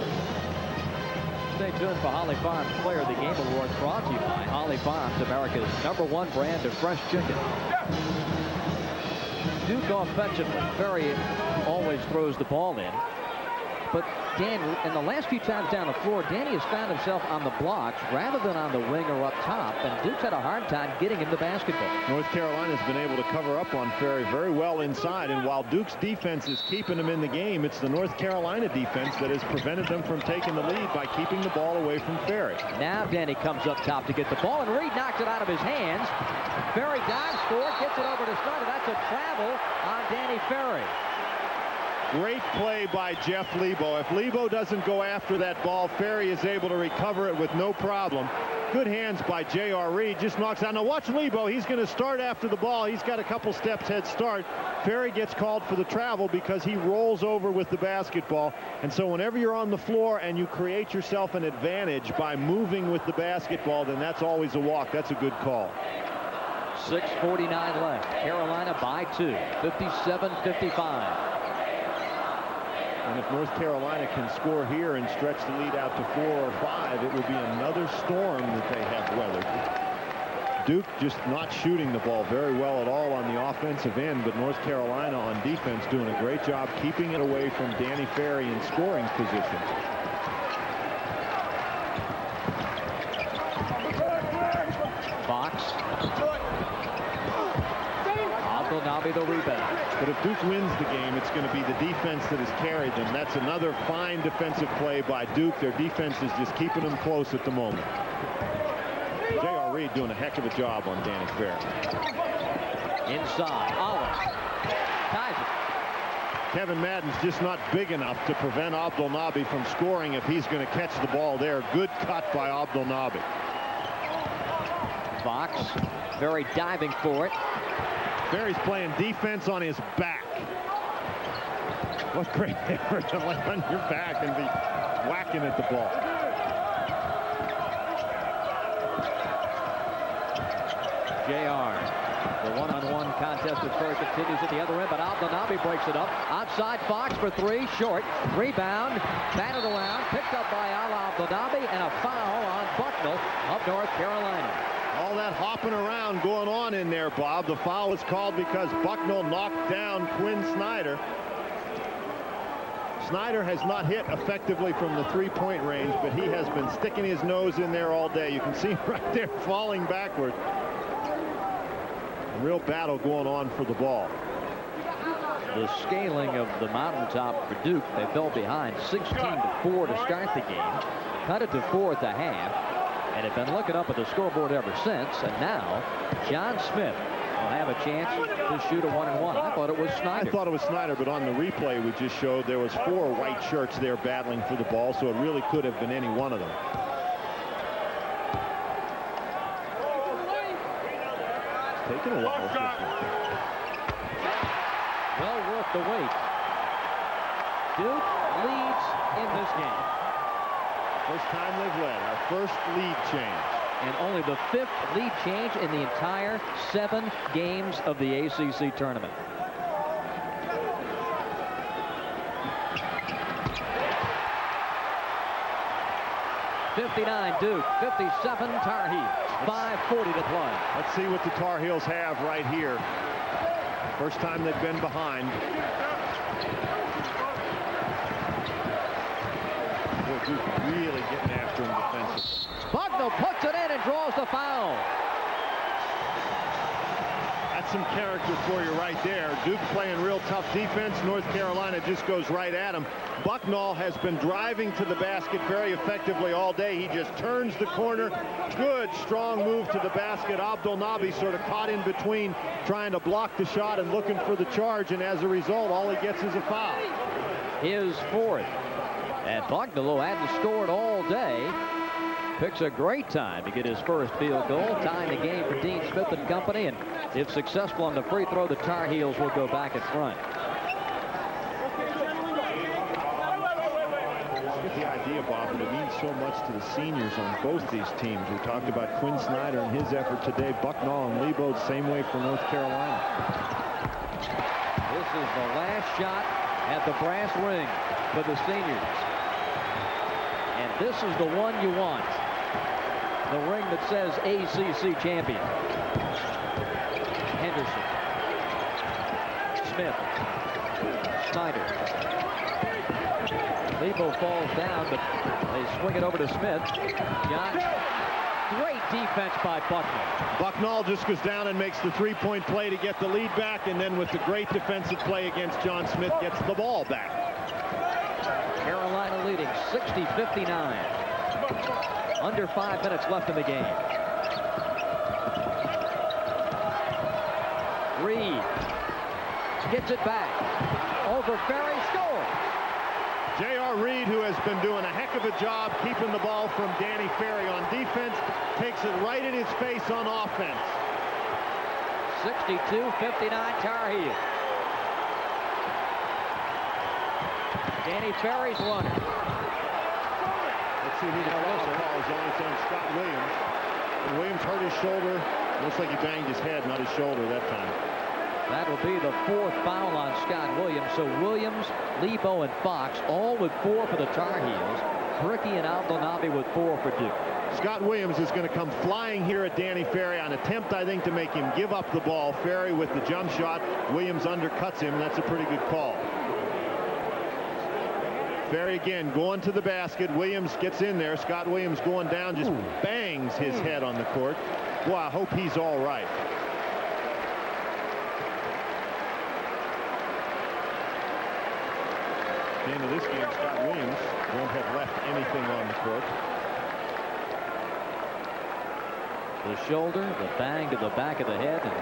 Stay tuned for Holly Farms Player of the Game Award, brought to you by Holly Farms, America's #1 brand of fresh chicken. Duke offensively, Ferry always throws the ball in. But Dan, in the last few times down the floor, Danny has found himself on the blocks rather than on the wing or up top, and Duke's had a hard time getting him the basketball. North Carolina's been able to cover up on Ferry very well inside, and while Duke's defense is keeping them in the game, it's the North Carolina defense that has prevented them from taking the lead by keeping the ball away from Ferry. Now Danny comes up top to get the ball, and Reed knocks it out of his hands. Ferry dives for it, gets it over to Snyder. That's a travel on Danny Ferry. Great play by Jeff Lebo. If Lebo doesn't go after that ball, Ferry is able to recover it with no problem. Good hands by J.R. Reed. Just knocks out. Now watch Lebo. He's going to start after the ball. He's got a couple steps head start. Ferry gets called for the travel because he rolls over with the basketball. And so whenever you're on the floor and you create yourself an advantage by moving with the basketball, then that's always a walk. That's a good call. 6:49 left. Carolina by 2. 57-55. And if North Carolina can score here and stretch the lead out to 4 or 5, it would be another storm that they have weathered. Duke just not shooting the ball very well at all on the offensive end, but North Carolina on defense doing a great job keeping it away from Danny Ferry in scoring position. Fox. Abdelnaby the rebound. But if Duke wins the game, it's going to be the defense that has carried them. That's another fine defensive play by Duke. Their defense is just keeping them close at the moment. J.R. Reed doing a heck of a job on Danny Ferry. Inside. Olive. Ties it. Kevin Madden's just not big enough to prevent Abdelnaby from scoring if he's going to catch the ball there. Good cut by Abdelnaby. Fox. Ferry diving for it. Ferry's playing defense on his back. What great effort to lay on your back and be whacking at the ball. JR The one-on-one contest with Ferry continues at the other end, but Abdelnaby breaks it up. Outside Fox for three, short. Rebound, batted around, picked up by Abdelnaby, and a foul on Bucknell of North Carolina. All that hopping around going on in there, Bob. The foul was called because Bucknell knocked down Quinn Snyder. Snyder has not hit effectively from the three-point range, but he has been sticking his nose in there all day. You can see him right there falling backward. A real battle going on for the ball. The scaling of the mountaintop for Duke. They fell behind 16-4 to start the game. Cut it to 4 at the half. And have been looking up at the scoreboard ever since. And now John Smith will have a chance to shoot a 1-and-1. I thought it was Snyder. I thought it was Snyder, but on the replay we just showed there was 4 white shirts there battling for the ball, so it really could have been any one of them. It's taken a while. Well worth the wait. Duke leads in this game. First time they've led. Our first lead change. And only the 5th lead change in the entire 7 games of the ACC tournament. '59 Duke, 57 Tar Heels, 5:40 to play. Let's see what the Tar Heels have right here. First time they've been behind. Boy, Duke really getting after him defensively. Bucknell puts it in and draws the foul. That's some character for you right there. Duke playing real tough defense. North Carolina just goes right at him. Bucknell has been driving to the basket very effectively all day. He just turns the corner. Good, strong move to the basket. Abdelnaby sort of caught in between, trying to block the shot and looking for the charge, and as a result, all he gets is a foul. His 4th. And Bucknell, who hadn't scored all day, picks a great time to get his first field goal, tying the game for Dean Smith and company, and if successful on the free throw, the Tar Heels will go back in front. Get the idea, Bob, that it means so much to the seniors on both these teams. We talked about Quinn Snyder and his effort today. Bucknell and Lebo, the same way for North Carolina. This is the last shot at the brass ring for the seniors. And this is the one you want. The ring that says ACC champion. Henderson. Smith. Snyder. Lebo falls down, but they swing it over to Smith. John. Great defense by Bucknell. Bucknell just goes down and makes the three-point play to get the lead back, and then with the great defensive play against John Smith, gets the ball back. Carolina leading 60-59. Under 5 minutes left in the game. Reed gets it back. Over Ferry, score. J.R. Reed, who has been doing a heck of a job keeping the ball from Danny Ferry on defense, takes it right in his face on offense. 62-59 Tar Heels. Danny Ferry's runner. Let's see who the foul call is on. It's on Scott Williams. And Williams hurt his shoulder. Looks like he banged his head, not his shoulder that time. That will be the 4th foul on Scott Williams. So Williams, Lebo, and Fox all with 4 for the Tar Heels. Bricky and Abdelnaby with 4 for Duke. Scott Williams is going to come flying here at Danny Ferry on attempt, I think, to make him give up the ball. Ferry with the jump shot. Williams undercuts him. That's a pretty good call. Ferry again going to the basket. Williams gets in there. Scott Williams going down, just bangs his head on the court. Boy, I hope he's all right. At the end of this game, Scott Williams won't have left anything on the court. The shoulder, the bang to the back of the head, and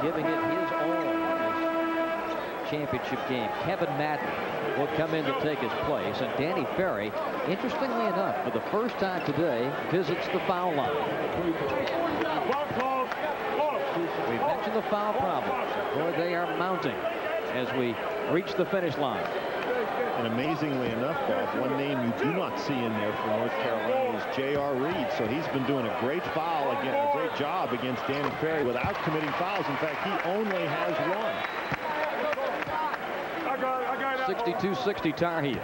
giving it his all in this championship game. Kevin Madden will come in to take his place, and Danny Ferry, interestingly enough, for the first time today, visits the foul line. We mentioned the foul problems. Boy, they are mounting as we reach the finish line. And amazingly enough, Bob, one name you do not see in there for North Carolina is J.R. Reed. So he's been doing a great a great job against Danny Ferry without committing fouls. In fact, he only has one. 62-60 Tar Heels.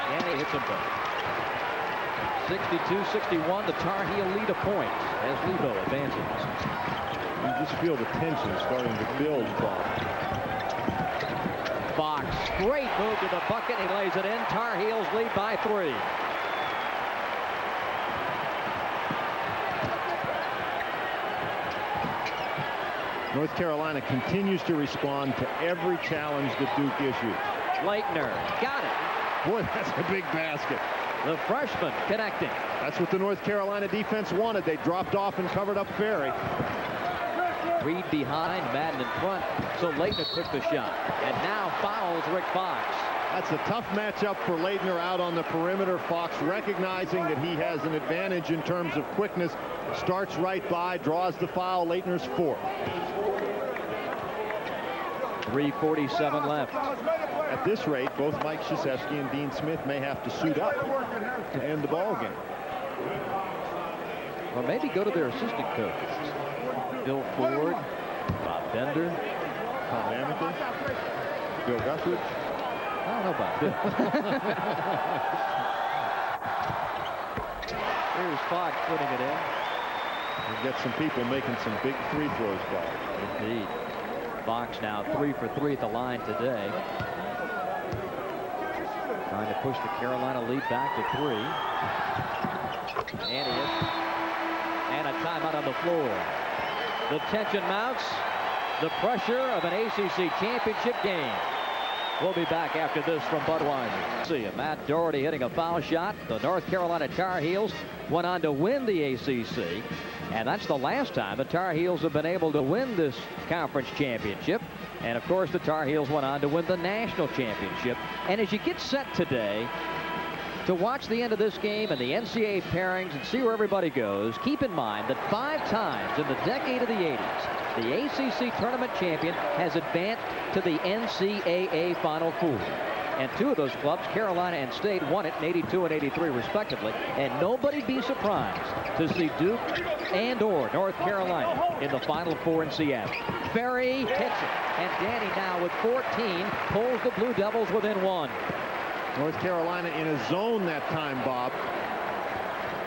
And he hits them both. 62-61, the Tar Heel lead a point as Lebo advances. You just feel the tension starting to build, Bob. Fox, great move to the bucket. He lays it in. Tar Heels lead by 3. North Carolina continues to respond to every challenge that Duke issues. Leitner got it. Boy, that's a big basket. The freshman connecting. That's what the North Carolina defense wanted. They dropped off and covered up Ferry. Reed behind, Madden in front. So Leitner took the shot. And now fouls Rick Fox. That's a tough matchup for Leitner out on the perimeter. Fox recognizing that he has an advantage in terms of quickness. Starts right by, draws the foul. Leitner's 4th. 3:47 left. At this rate, both Mike Krzyzewski and Dean Smith may have to suit up to end the ball game. Or maybe go to their assistant coaches. Bill Ford, Bob Bender, Tom Amaker, Bill Guthridge. I don't know about Bill. Here's Fox putting it in. We've got some people making some big free throws, Bob. Indeed. Fox now 3 for 3 at the line today. Trying to push the Carolina lead back to 3. And he is. And a timeout on the floor. The tension mounts. The pressure of an ACC championship game. We'll be back after this from Budweiser. See Matt Doherty hitting a foul shot. The North Carolina Tar Heels went on to win the ACC. And that's the last time the Tar Heels have been able to win this conference championship. And of course, the Tar Heels went on to win the national championship. And as you get set today to watch the end of this game and the NCAA pairings and see where everybody goes, keep in mind that 5 times in the decade of the 80s, the ACC tournament champion has advanced to the NCAA Final Four. And 2 of those clubs, Carolina and State, won it in 82 and 83 respectively. And nobody be surprised to see Duke and or North Carolina in the Final Four in Seattle. Ferry hits it. And Danny now with 14 pulls the Blue Devils within 1. North Carolina in a zone that time, Bob.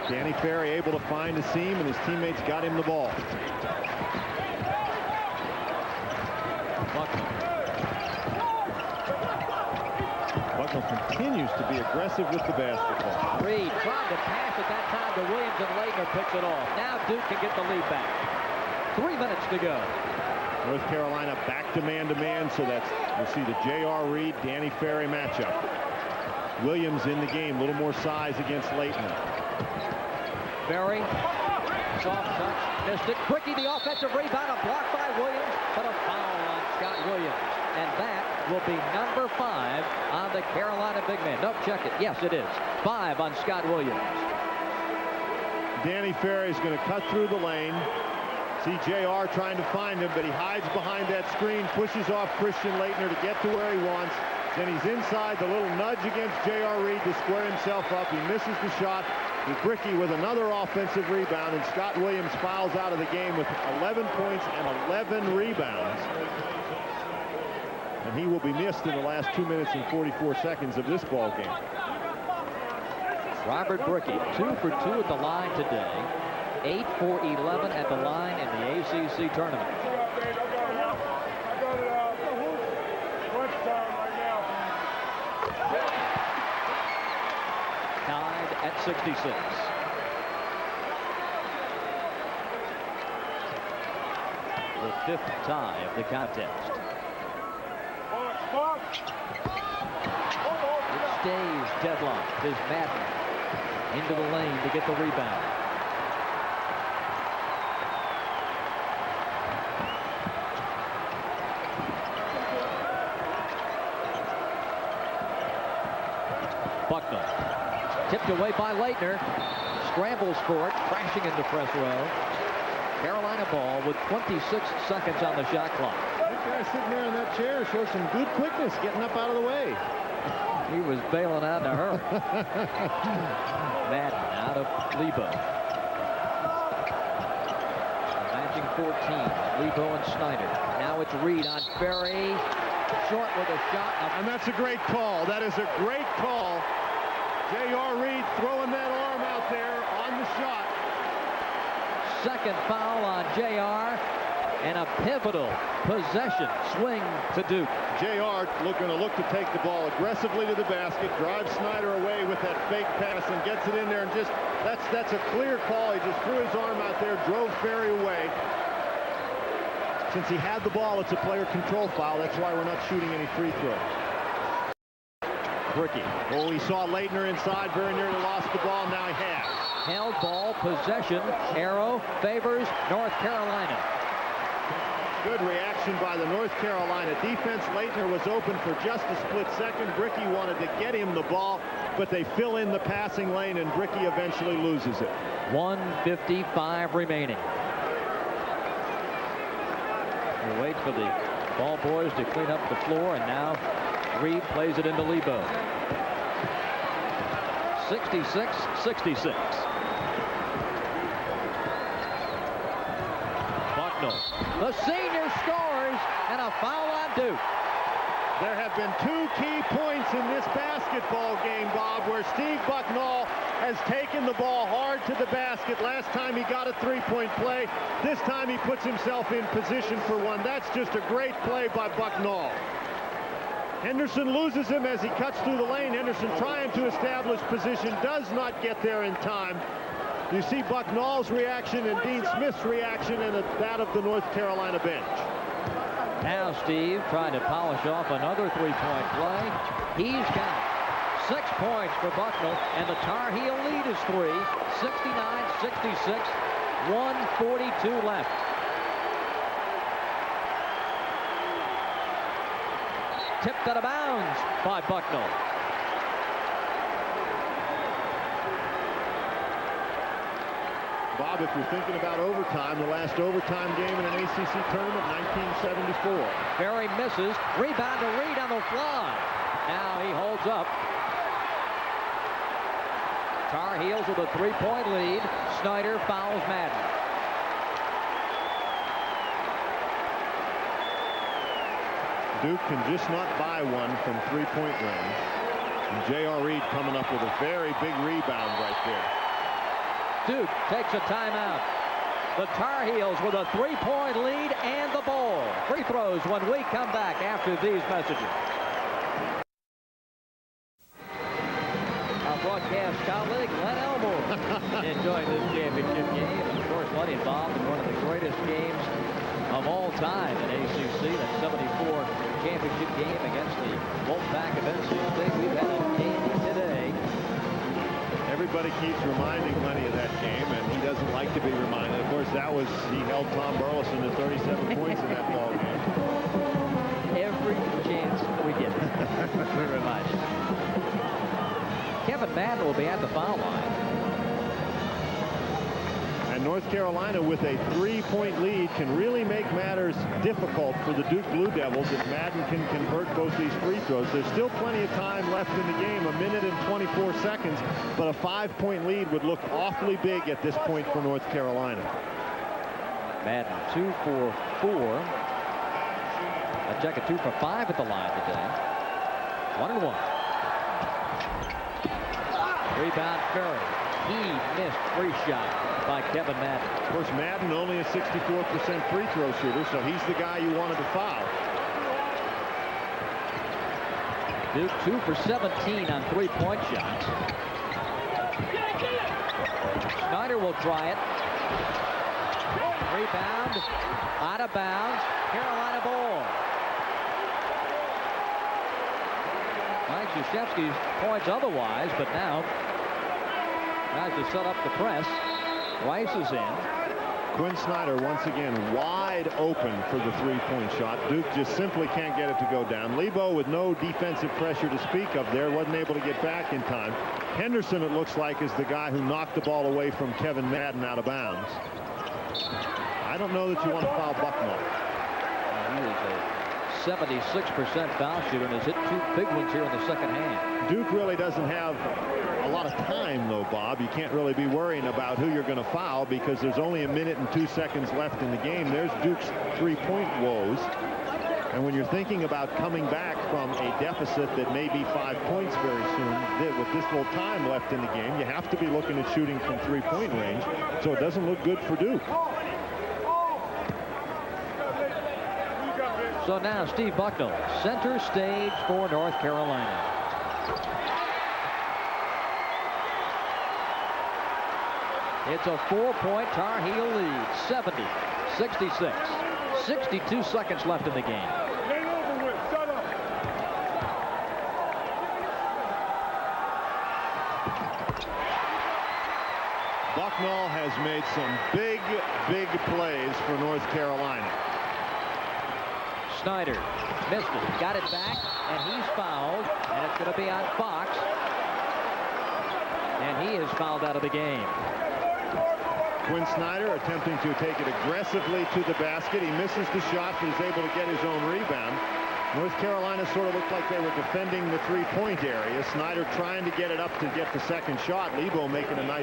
Danny Ferry able to find a seam, and his teammates got him the ball. Bucknell continues to be aggressive with the basketball. Reed tried to pass at that time to Williams, and Leitner picks it off. Now Duke can get the lead back. 3 minutes to go. North Carolina back to man-to-man, so that's, you'll see the J.R. Reed, Danny Ferry matchup. Williams in the game, a little more size against Leitner. Ferry, soft touch, missed it. Bricky, the offensive rebound, a block by Williams, but a foul on Scott Williams. And that will be number 5 on the Carolina big man. No, check it. Yes, it is. 5 on Scott Williams. Danny Ferry is going to cut through the lane. See J.R. trying to find him, but he hides behind that screen, pushes off Christian Leitner to get to where he wants. Then he's inside, the little nudge against J.R. Reed to square himself up. He misses the shot. Bricky with another offensive rebound, and Scott Williams fouls out of the game with 11 points and 11 rebounds. And he will be missed in the last 2 minutes and 44 seconds of this ball game. Robert Bricky, 2 for 2 at the line today. 8 for 11 at the line in the ACC tournament. Tied at 66. The 5th tie of the contest. It stays deadlocked as Madden into the lane to get the rebound. Bucknell tipped away by Leitner. Scrambles for it, crashing into press row. Carolina ball with 26 seconds on the shot clock. That guy sitting there in that chair shows some good quickness getting up out of the way. He was bailing out in a hurry. Madden out of Lebo. Matching 14. Lebo and Snyder. Now it's Reed on Ferry. Short with a shot. And that's a great call. That is a great call. J.R. Reed throwing that arm out there on the shot. Second foul on J.R. and a pivotal possession swing to Duke. J.R. going to look to take the ball aggressively to the basket, drives Snyder away with that fake pass and gets it in there, and just that's a clear call. He just threw his arm out there, drove Ferry away. Since he had the ball, it's a player control foul. That's why we're not shooting any free throws. Bricky. Oh, he saw Leitner inside, very nearly lost the ball. Now he has. Held ball, possession, arrow favors North Carolina. Good reaction by the North Carolina defense. Leitner was open for just a split second. Bricky wanted to get him the ball, but they fill in the passing lane, and Bricky eventually loses it. 1:55 remaining. We'll wait for the ball boys to clean up the floor, and now Reed plays it into Lebo. 66-66. Bucknell, the senior, scores, and a foul on Duke. There have been two key points in this basketball game, Bob, where Steve Bucknell has taken the ball hard to the basket. Last time he got a three-point play. This time he puts himself in position for one. That's just a great play by Bucknell. Henderson loses him as he cuts through the lane. Henderson trying to establish position, does not get there in time. You see Bucknell's reaction and Dean Smith's reaction and that of the North Carolina bench. Now Steve trying to polish off another three-point play. He's got 6 points for Bucknell, and the Tar Heel lead is 3. 69-66, 1:42 left. Tipped out of bounds by Bucknell. Bob, if you're thinking about overtime, the last overtime game in an ACC tournament, 1974. Ferry misses. Rebound to Reed on the fly. Now he holds up. Tar Heels with a 3-point lead. Snyder fouls Madden. Duke can just not buy one from three-point range. And J.R. Reed coming up with a very big rebound right there. Duke takes a timeout. The Tar Heels with a 3-point lead and the ball. Free throws when we come back after these messages. Our broadcast colleague, Len Elmore, enjoying this championship game. And of course, Lenny involved in one of the greatest games of all time in ACC, that 74 championship game against the Wolfpack of NC State. We've had a game today. Everybody keeps reminding Lenny of that game, and he doesn't like to be reminded. Of course, he held Tom Burleson to 37 points in that ball game. Every chance we get, we remind you. Kevin Madden will be at the foul line. And North Carolina, with a 3-point lead, can really make matters difficult for the Duke Blue Devils if Madden can convert both these free throws. There's still plenty of time left in the game, 1 minute and 24 seconds, but a 5-point lead would look awfully big at this point for North Carolina. Madden 2 for 4. A check of 2 for 5 at the line today. 1-1. Rebound Ferry. He missed free shot by Kevin Madden. Of course, Madden only a 64% free throw shooter, so he's the guy you wanted to foul. Duke 2 for 17 on 3-point shots. Snyder will try it. Rebound, out of bounds, Carolina ball. Mike Krzyzewski points otherwise, but now tries to set up the press. Rice is in. Quinn Snyder once again wide open for the 3-point shot. Duke just simply can't get it to go down. Lebo with no defensive pressure to speak of there, wasn't able to get back in time. Henderson, it looks like, is the guy who knocked the ball away from Kevin Madden out of bounds. I don't know that you want to foul Bucknell. He is a 76% foul shooter and has hit 2 big ones here in the second half. Duke really doesn't have a lot of time, though, Bob. You can't really be worrying about who you're going to foul because there's only 1 minute and 2 seconds left in the game. There's Duke's three-point woes. And when you're thinking about coming back from a deficit that may be 5 points very soon, with this little time left in the game, you have to be looking at shooting from three-point range. So it doesn't look good for Duke. So now Steve Bucknell, center stage for North Carolina. It's a 4-point Tar Heel lead, 70-66. 62 seconds left in the game. Bucknell has made some big plays for North Carolina. Snyder missed it, got it back, and he's fouled, and it's going to be on Fox. And he is fouled out of the game. Quinn Snyder attempting to take it aggressively to the basket. He misses the shot, but is able to get his own rebound. North Carolina sort of looked like they were defending the three-point area. Snyder trying to get it up to get the second shot. Lebo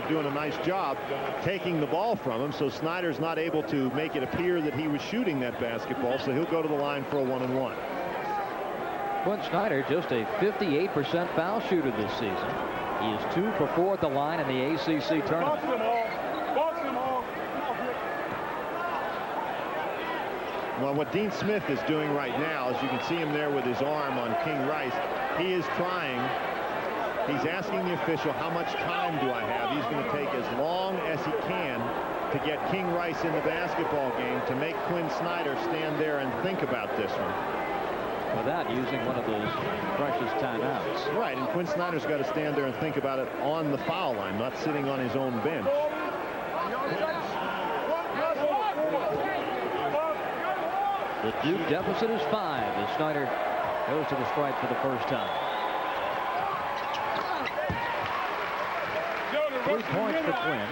doing a nice job taking the ball from him. So Snyder's not able to make it appear that he was shooting that basketball. So he'll go to the line for a 1-and-1. Quinn Snyder, just a 58% foul shooter this season. He is 2 for 4 at the line in the ACC tournament. Well, what Dean Smith is doing right now, as you can see him there with his arm on King Rice, he is trying. He's asking the official, how much time do I have? He's going to take as long as he can to get King Rice in the basketball game to make Quinn Snyder stand there and think about this one. Without using one of those precious timeouts. Right, and Quinn Snyder's got to stand there and think about it on the foul line, not sitting on his own bench. The Duke deficit is 5 as Snyder goes to the stripe for the first time. 3 points for Quinn.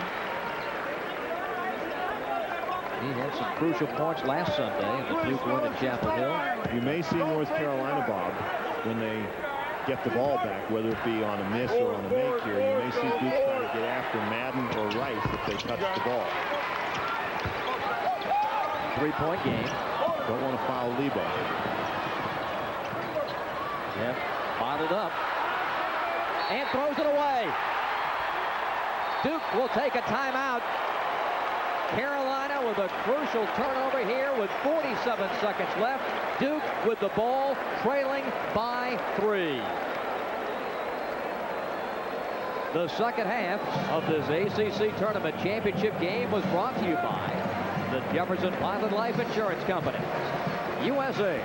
He had some crucial points last Sunday in the Duke win at Chapel Hill. You may see North Carolina, Bob, when they get the ball back, whether it be on a miss or on a make here, you may see Duke try to get after Madden or Rice if they touch the ball. 3-point game. Don't want to foul Lebo. Yep, bottled up and throws it away. Duke will take a timeout. Carolina with a crucial turnover here with 47 seconds left. Duke with the ball trailing by 3. The second half of this ACC tournament championship game was brought to you by the Jefferson Pilot Life Insurance Company, USA,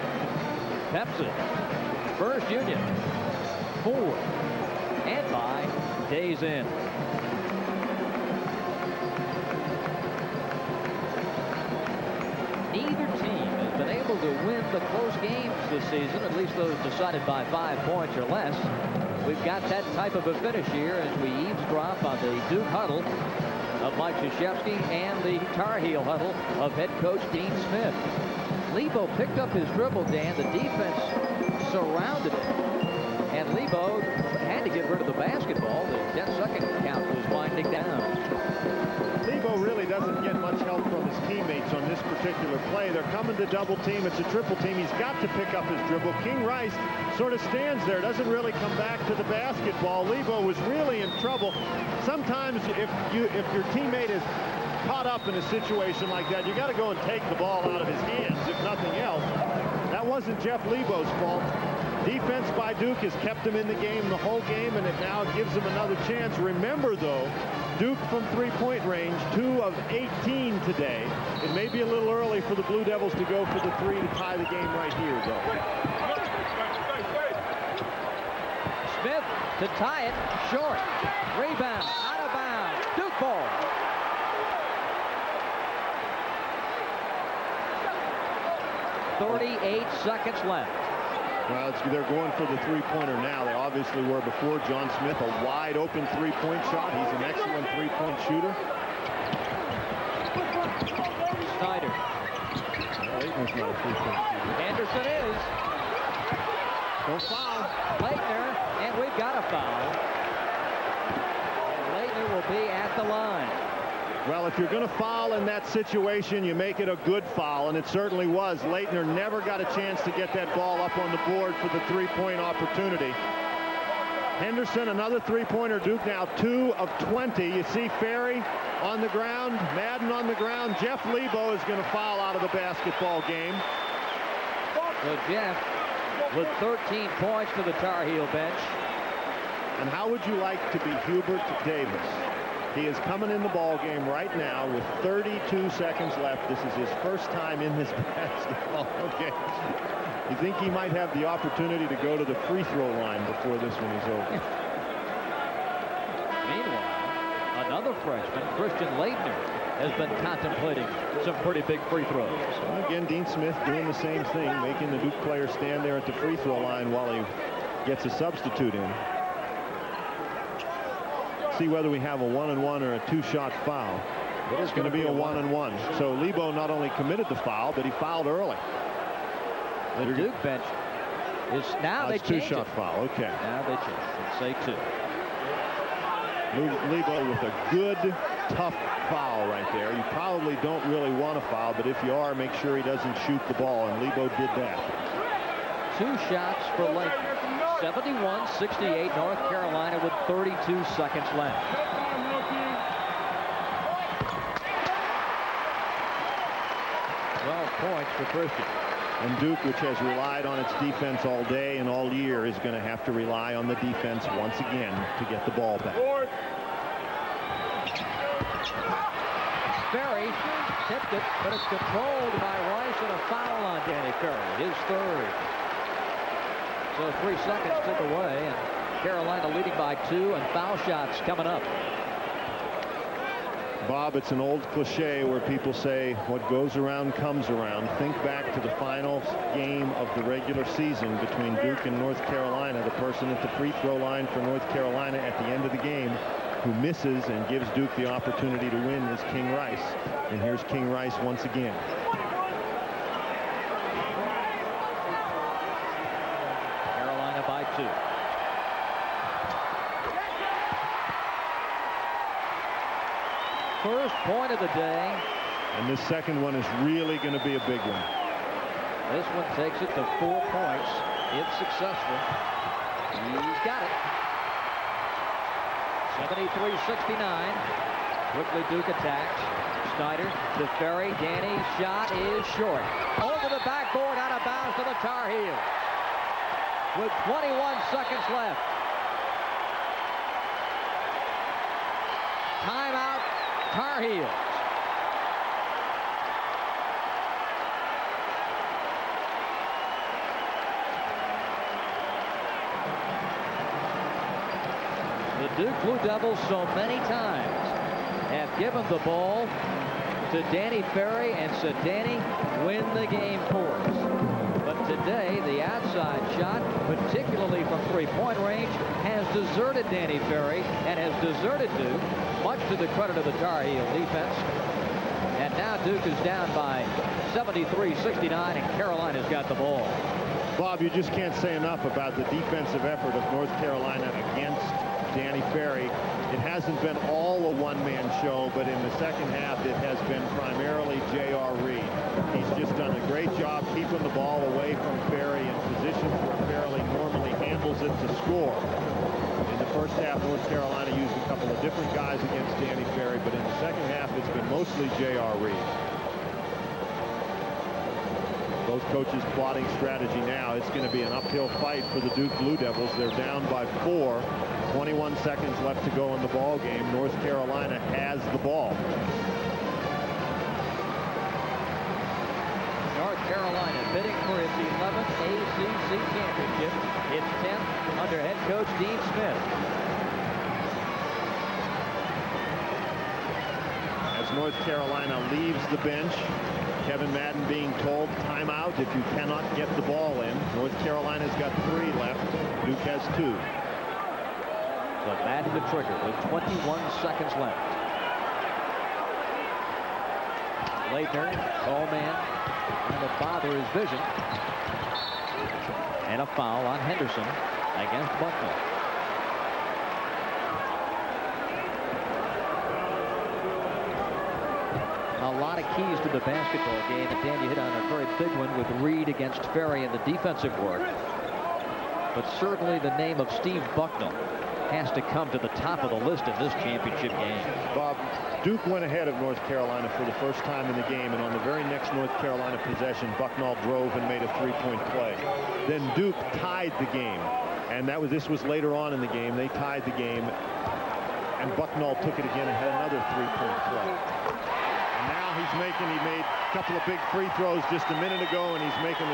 Pepsi, First Union, Ford, and by Days Inn. Neither team has been able to win the close games this season, at least those decided by 5 points or less. We've got that type of a finish here as we eavesdrop on the Duke huddle of Mike Krzyzewski and the Tar Heel huddle of head coach Dean Smith. Lebo picked up his dribble, Dan. The defense surrounded it, and Lebo had to get rid of the basketball. The 10-second count was winding down. Lebo really doesn't get much help from his teammates on this particular play. They're coming to double team. It's a triple team. He's got to pick up his dribble. King Rice sort of stands there, doesn't really come back to the basketball. Lebo was really in trouble. Sometimes if your teammate is caught up in a situation like that, you got to go and take the ball out of his hands, if nothing else. That wasn't Jeff Lebo's fault. Defense by Duke has kept him in the game the whole game, and it now gives him another chance. Remember, though, Duke from three-point range, 2 of 18 today. It may be a little early for the Blue Devils to go for the 3 to tie the game right here, though. Smith to tie it, short. Rebound, out of bounds. Duke ball. .38 seconds left. Well, they're going for the three-pointer now. They obviously were before. John Smith, a wide-open three-point shot. He's an excellent three-point shooter. Snyder Leitner's not a free throw shooter. Anderson is. No foul. Leitner, and we've got a foul. And Leitner will be at the line. Well, if you're going to foul in that situation, you make it a good foul, and it certainly was. Leitner never got a chance to get that ball up on the board for the three-point opportunity. Henderson, another three-pointer. Duke now 2 of 20. You see Ferry on the ground, Madden on the ground. Jeff Lebo is going to foul out of the basketball game. So Jeff with 13 points to the Tar Heel bench. And how would you like to be Hubert Davis? He is coming in the ball game right now with 32 seconds left. This is his first time in this basketball game. You think he might have the opportunity to go to the free throw line before this one is over? Meanwhile, another freshman, Christian Leitner, has been contemplating some pretty big free throws. Well, again, Dean Smith doing the same thing, making the Duke player stand there at the free throw line while he gets a substitute in. See whether we have a 1-and-1 or a 2-shot foul. It's going to be a 1-and-1. So Lebo not only committed the foul, but he fouled early. The Duke bench is now they change 2-shot foul. Okay. Now they change it. Say 2. Lebo with a good, tough foul right there. You probably don't really want to foul, but if you are, make sure he doesn't shoot the ball, and Lebo did that. 2 shots for Leitner. 71-68, North Carolina with 32 seconds left. Points for Christian. And Duke, which has relied on its defense all day and all year, is going to have to rely on the defense once again to get the ball back. Ferry tipped it, but it's controlled by Rice, and a foul on Danny Ferry, his third. So 3 seconds tick away, and Carolina leading by 2, and foul shots coming up. Bob, it's an old cliche where people say what goes around comes around. Think back to the final game of the regular season between Duke and North Carolina. The person at the free throw line for North Carolina at the end of the game who misses and gives Duke the opportunity to win is King Rice. And here's King Rice once again. Carolina by 2. First point of the day. And this second one is really going to be a big one. This one takes it to 4 points. If successful, he's got it. 73-69. Quickly Duke attacks. Snyder to Ferry. Danny shot is short. Over the backboard, out of bounds to the Tar Heels. With 21 seconds left. Timeout. Tar Heels. The Duke Blue Devils so many times have given the ball to Danny Ferry and said, Danny, win the game for us. But today, the outside shot, particularly from three-point range, has deserted Danny Ferry and has deserted Duke, much to the credit of the Tar Heel defense. And now Duke is down by 73-69, and Carolina's got the ball. Bob, you just can't say enough about the defensive effort of North Carolina against Danny Ferry. It hasn't been all a one-man show, but in the second half, it has been primarily J.R. Reed. He's just done a great job keeping the ball away from Ferry in positions where Ferry normally handles it to score. In the first half, North Carolina used a couple of different guys against Danny Ferry, but in the second half, it's been mostly J.R. Reed. Both coaches plotting strategy now. It's going to be an uphill fight for the Duke Blue Devils. They're down by 4. 21 seconds left to go in the ball game. North Carolina has the ball. North Carolina bidding for its 11th ACC championship. Its 10th under head coach Dean Smith. As North Carolina leaves the bench, Kevin Madden being told timeout if you cannot get the ball in. North Carolina's got 3 left. Duke has 2. So Madden the trigger with 21 seconds left. Leitner, Coleman, trying to bother his vision. And a foul on Henderson against Bucknell. A lot of keys to the basketball game, and Dan, you hit on a very big one with Reed against Ferry and the defensive work. But certainly the name of Steve Bucknell has to come to the top of the list in this championship game. Bob, Duke went ahead of North Carolina for the first time in the game, and on the very next North Carolina possession, Bucknell drove and made a three-point play. Then Duke tied the game, and this was later on in the game. They tied the game, and Bucknell took it again and had another three-point play. And now he made a couple of big free throws just a minute ago, and he's making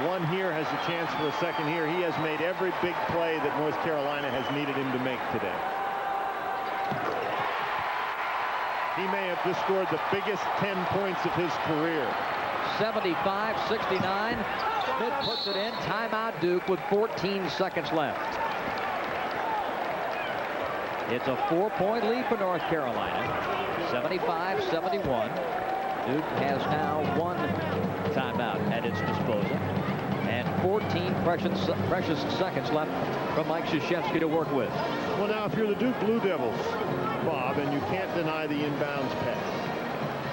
one here, has a chance for a second here. He has made every big play that North Carolina has needed him to make today. He may have just scored the biggest 10 points of his career. 75-69. Smith puts it in. Timeout Duke with 14 seconds left. It's a 4-point lead for North Carolina. 75-71. Duke has now one timeout at its disposal. And 14 precious seconds left from Mike Krzyzewski to work with. Well, now, if you're the Duke Blue Devils, Bob, and you can't deny the inbounds pass,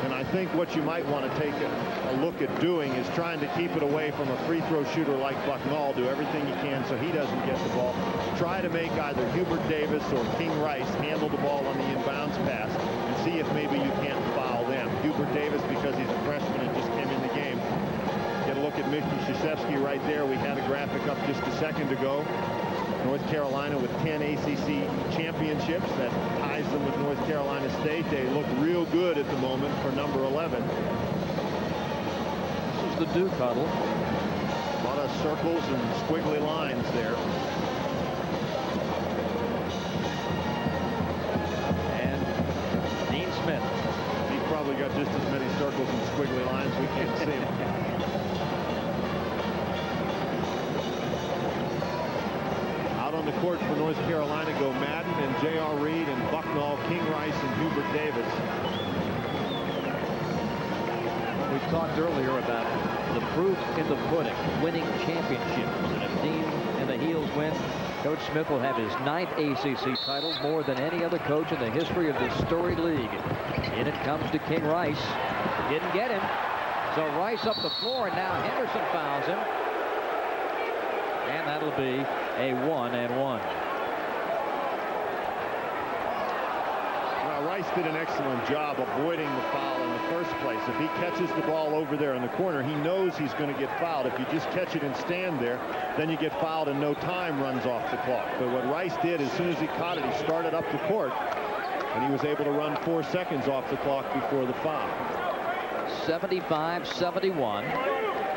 and I think what you might want to take a look at doing is trying to keep it away from a free throw shooter like Bucknell. Do everything you can so he doesn't get the ball. Try to make either Hubert Davis or King Rice handle the ball on the inbounds pass and see if maybe you can't foul them. Hubert Davis, because he's a freshman and just came in the game. Get a look at Mickey Krzyzewski right there. We had a graphic up just a second ago. North Carolina with 10 ACC championships. That ties them with North Carolina State. They look real good at the moment for number 11. This is the Duke huddle. A lot of circles and squiggly lines there. And Dean Smith. He's probably got just as many circles and squiggly lines. We can't see him. On the court for North Carolina go Madden and J.R. Reed and Bucknell, King Rice and Hubert Davis. We talked earlier about the proof in the pudding, winning championships. And if Dean and the Heels win, Coach Smith will have his 9th ACC title, more than any other coach in the history of this storied league. In it comes to King Rice. Didn't get him. So Rice up the floor, and now Henderson fouls him. And that'll be a 1-and-1. Well, Rice did an excellent job avoiding the foul in the first place. If he catches the ball over there in the corner, he knows he's going to get fouled. If you just catch it and stand there, then you get fouled and no time runs off the clock. But what Rice did, as soon as he caught it, he started up the court, and he was able to run 4 seconds off the clock before the foul. 75-71,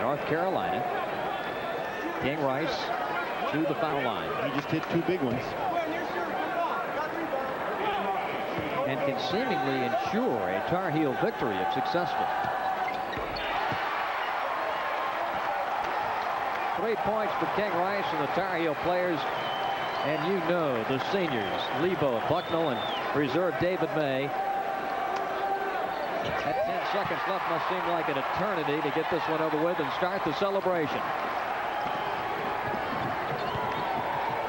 North Carolina. King Rice to the foul line. He just hit 2 big ones. And can seemingly ensure a Tar Heel victory if successful. 3 points for King Rice and the Tar Heel players. And you know the seniors, Lebo, Bucknell, and reserve David May. At 10 seconds left must seem like an eternity to get this one over with and start the celebration.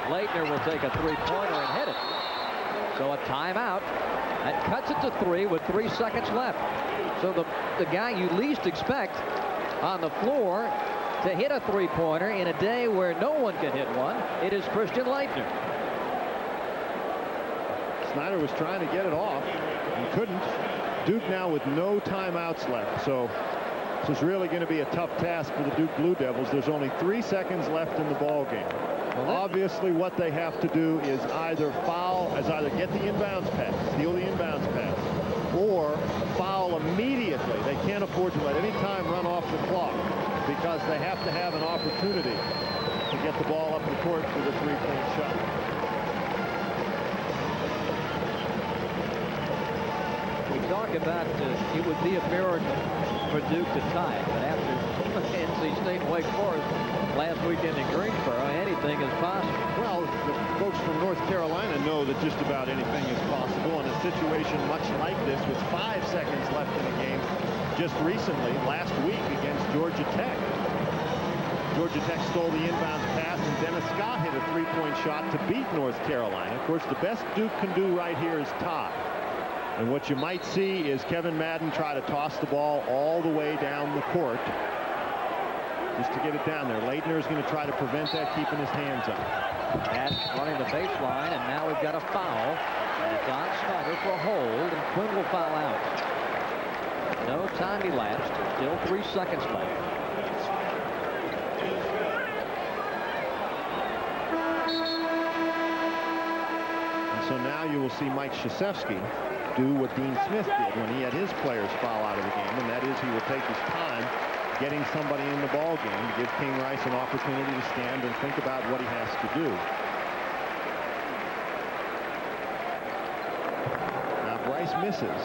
Leitner will take a three-pointer and hit it. So a timeout. That cuts it to 3 with 3 seconds left. So the guy you least expect on the floor to hit a three-pointer in a day where no one can hit one, it is Christian Leitner. Snyder was trying to get it off and couldn't. Duke now with no timeouts left. So this is really going to be a tough task for the Duke Blue Devils. There's only 3 seconds left in the ball game. Well, obviously what they have to do is either get the inbounds pass, steal the inbounds pass, or foul immediately. They can't afford to let any time run off the clock because they have to have an opportunity to get the ball up the court for the three-point shot. We talk about it would be a miracle for Duke to tie it, but after NC State and Wake Forest last weekend in Greensboro, anything is possible. Well, the folks from North Carolina know that just about anything is possible in a situation much like this with 5 seconds left in the game. just recently, last week, against Georgia Tech. Georgia Tech stole the inbounds pass, and Dennis Scott hit a three-point shot to beat North Carolina. Of course, the best Duke can do right here is tie. And what you might see is Kevin Madden try to toss the ball all the way down the court just to get it down there. Leitner is going to try to prevent that, keeping his hands up. That's running the baseline, and now we've got a foul. And it's on Snyder for a hold, and Quinn will foul out. No time elapsed. Still 3 seconds left. So now you will see Mike Krzyzewski do what Dean Smith did when he had his players foul out of the game, and that is he will take his time getting somebody in the ball game to give King Rice an opportunity to stand and think about what he has to do. Now Bryce misses,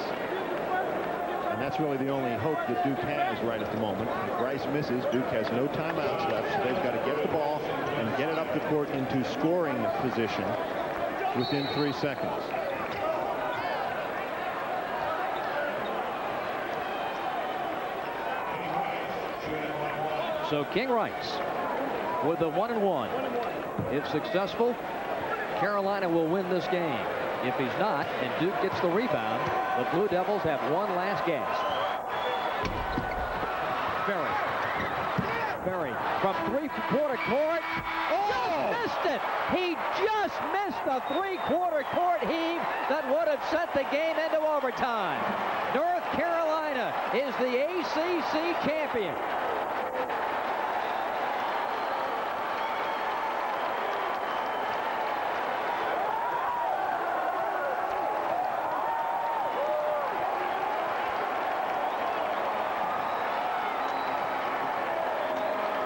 and that's really the only hope that Duke has right at the moment. If Bryce misses, Duke has no timeouts left, so they've got to get the ball and get it up the court into scoring position within 3 seconds. So King Rice with the 1-1. If successful, Carolina will win this game. If he's not, and Duke gets the rebound, the Blue Devils have one last gasp. Berry from three-quarter court. Oh! Missed it. He just missed the three-quarter court heave that would have sent the game into overtime. North Carolina is the ACC champion.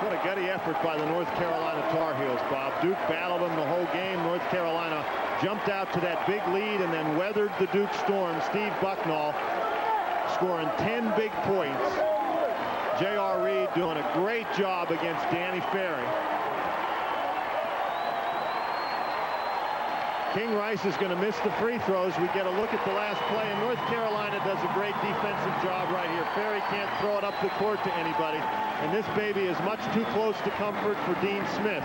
What a gutty effort by the North Carolina Tar Heels, Bob. Duke battled them the whole game. North Carolina jumped out to that big lead and then weathered the Duke storm. Steve Bucknall scoring 10 big points. J.R. Reed doing a great job against Danny Ferry. King Rice is going to miss the free throws. We get a look at the last play, and North Carolina does a great defensive job right here. Ferry can't throw it up the court to anybody, and this baby is much too close to comfort for Dean Smith.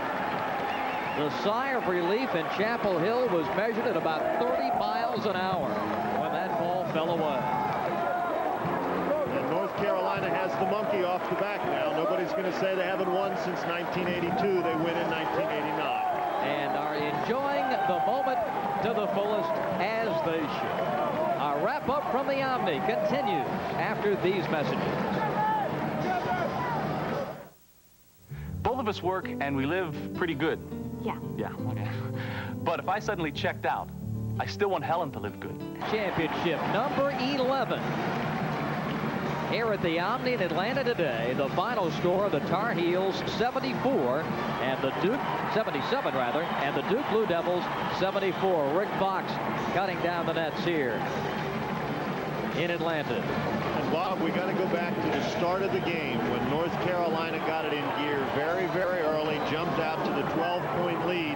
The sigh of relief in Chapel Hill was measured at about 30 miles an hour when that ball fell away. And North Carolina has the monkey off the back now. Nobody's going to say they haven't won since 1982. They win in 1989. And are enjoying the moment to the fullest, as they should. Our wrap-up from the Omni continues after these messages. Both of us work and we live pretty good. Yeah. Yeah, okay. But if I suddenly checked out, I still want Helen to live good. Championship number 11. Here at the Omni in Atlanta today, the final score, the Tar Heels 74 and the Duke 77 rather, and the Duke Blue Devils 74. Rick Fox cutting down the nets here in Atlanta. And Bob, we got to go back to the start of the game when North Carolina got it in gear very, very early, jumped out to the 12-point lead.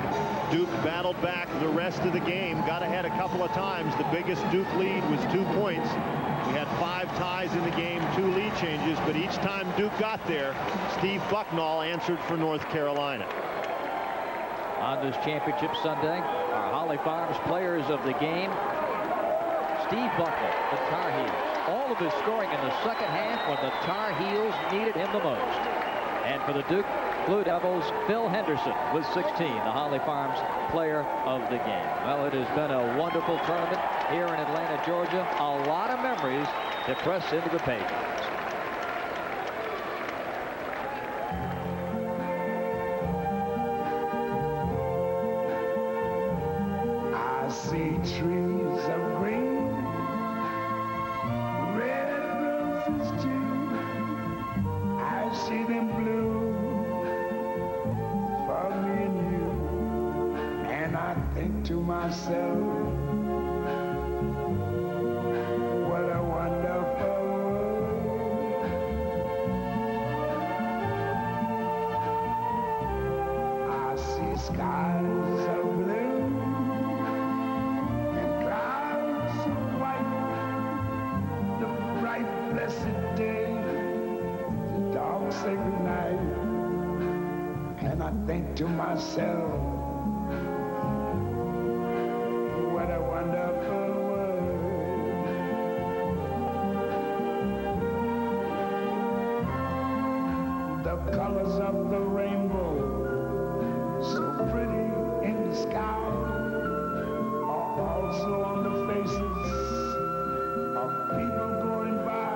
Duke battled back the rest of the game, got ahead a couple of times. The biggest Duke lead was 2 points. We had 5 ties in the game, 2 lead changes, but each time Duke got there, Steve Bucknall answered for North Carolina. On this championship Sunday, our Holly Farms players of the game, Steve Bucknall, the Tar Heels. All of his scoring in the second half when the Tar Heels needed him the most. And for the Duke Blue Devils, Phil Henderson with 16, the Holly Farms player of the game. Well, it has been a wonderful tournament here in Atlanta, Georgia. A lot of memories to press into the pages. I see trees of green, red roses too. I see them blue for me and you. And I think to myself, what a wonderful world. I see skies of blue and clouds of white, the bright blessed day. think to myself, what a wonderful world. The colors of the rainbow, so pretty in the sky, are also on the faces of people going by.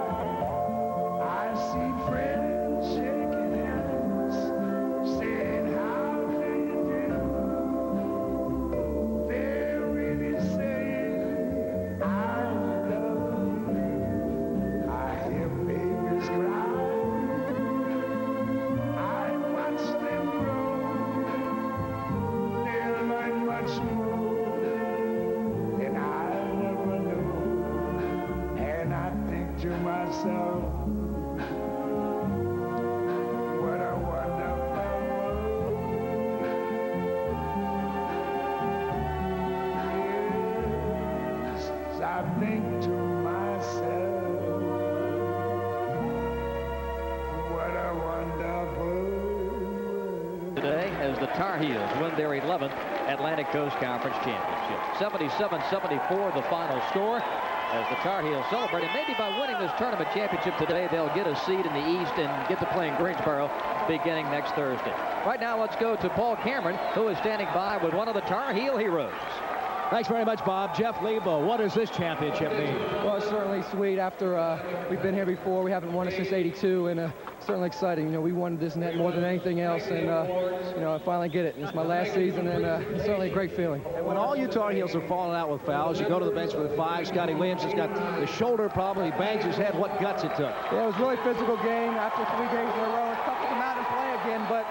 I see friends shaking hands, saying, how do you do? They're really saying, I love you. I hear babies cry. I watch them grow. They'll learn much more than I never knew. And I think to myself, what a wonderful world. Yes, I think to myself, what a wonderful world. Today as the Tar Heels win their 11th Atlantic Coast Conference Championship. 77-74 the final score as the Tar Heels celebrate. And maybe by winning this tournament championship today, they'll get a seed in the East and get to play in Greensboro beginning next Thursday. Right now, let's go to Paul Cameron, who is standing by with one of the Tar Heel heroes. Thanks very much, Bob. Jeff Lebo, what does this championship mean? Well, it's certainly sweet after we've been here before. We haven't won it since '82, and certainly exciting. You know, we wanted this net more than anything else, and you know, I finally get it. It's my last season, and it's certainly a great feeling. And when all you Tar Heels are falling out with fouls, you go to the bench with 5. Scotty Williams has got the shoulder problem. He bangs his head. What guts it took. Yeah, it was a really physical game after 3 games in a row. It's tough to come out and play again, but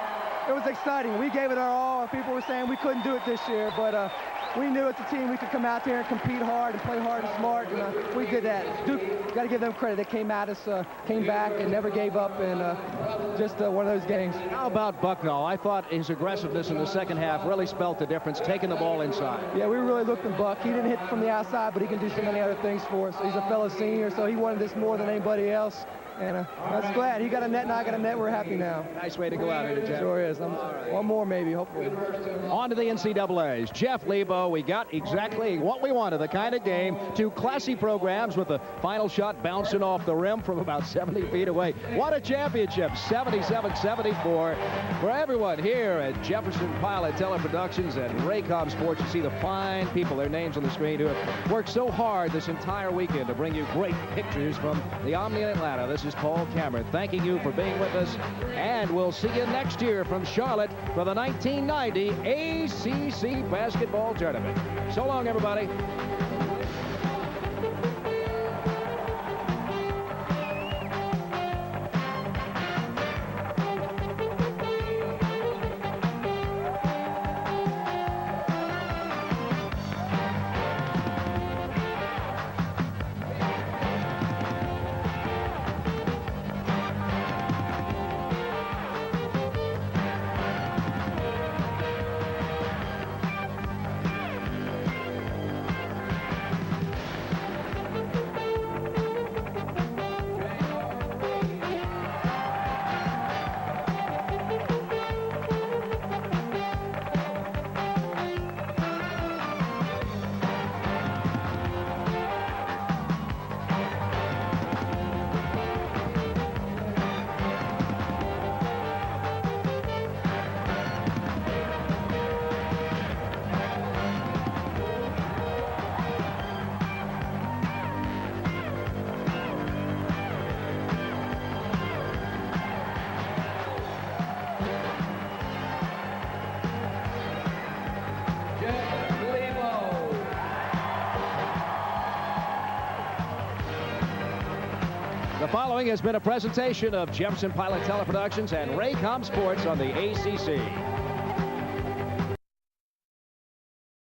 it was exciting. We gave it our all. People were saying we couldn't do it this year, but we knew as a team we could come out there and compete hard and play hard and smart, and we did that. Duke, got to give them credit. They came at us, came back, and never gave up, and just one of those games. How about Bucknall? I thought his aggressiveness in the second half really spelt the difference, taking the ball inside. Yeah, we really looked at Buck. He didn't hit from the outside, but he can do so many other things for us. He's a fellow senior, so he wanted this more than anybody else. And that's glad. He got a net and I got a net. We're happy now. Nice way to go out, Jeff. Sure is. One more maybe, hopefully. On to the NCAAs. Jeff Lebo, we got exactly what we wanted, the kind of game. 2 classy programs with the final shot bouncing off the rim from about 70 feet away. What a championship, 77-74 for everyone here at Jefferson Pilot Teleproductions and Raycom Sports. You see the fine people, their names on the screen, who have worked so hard this entire weekend to bring you great pictures from the Omni in Atlanta. This is Paul Cameron thanking you for being with us, and we'll see you next year from Charlotte for the 1990 ACC basketball tournament. So long, everybody. The following has been a presentation of Jefferson Pilot Teleproductions and Raycom Sports on the ACC.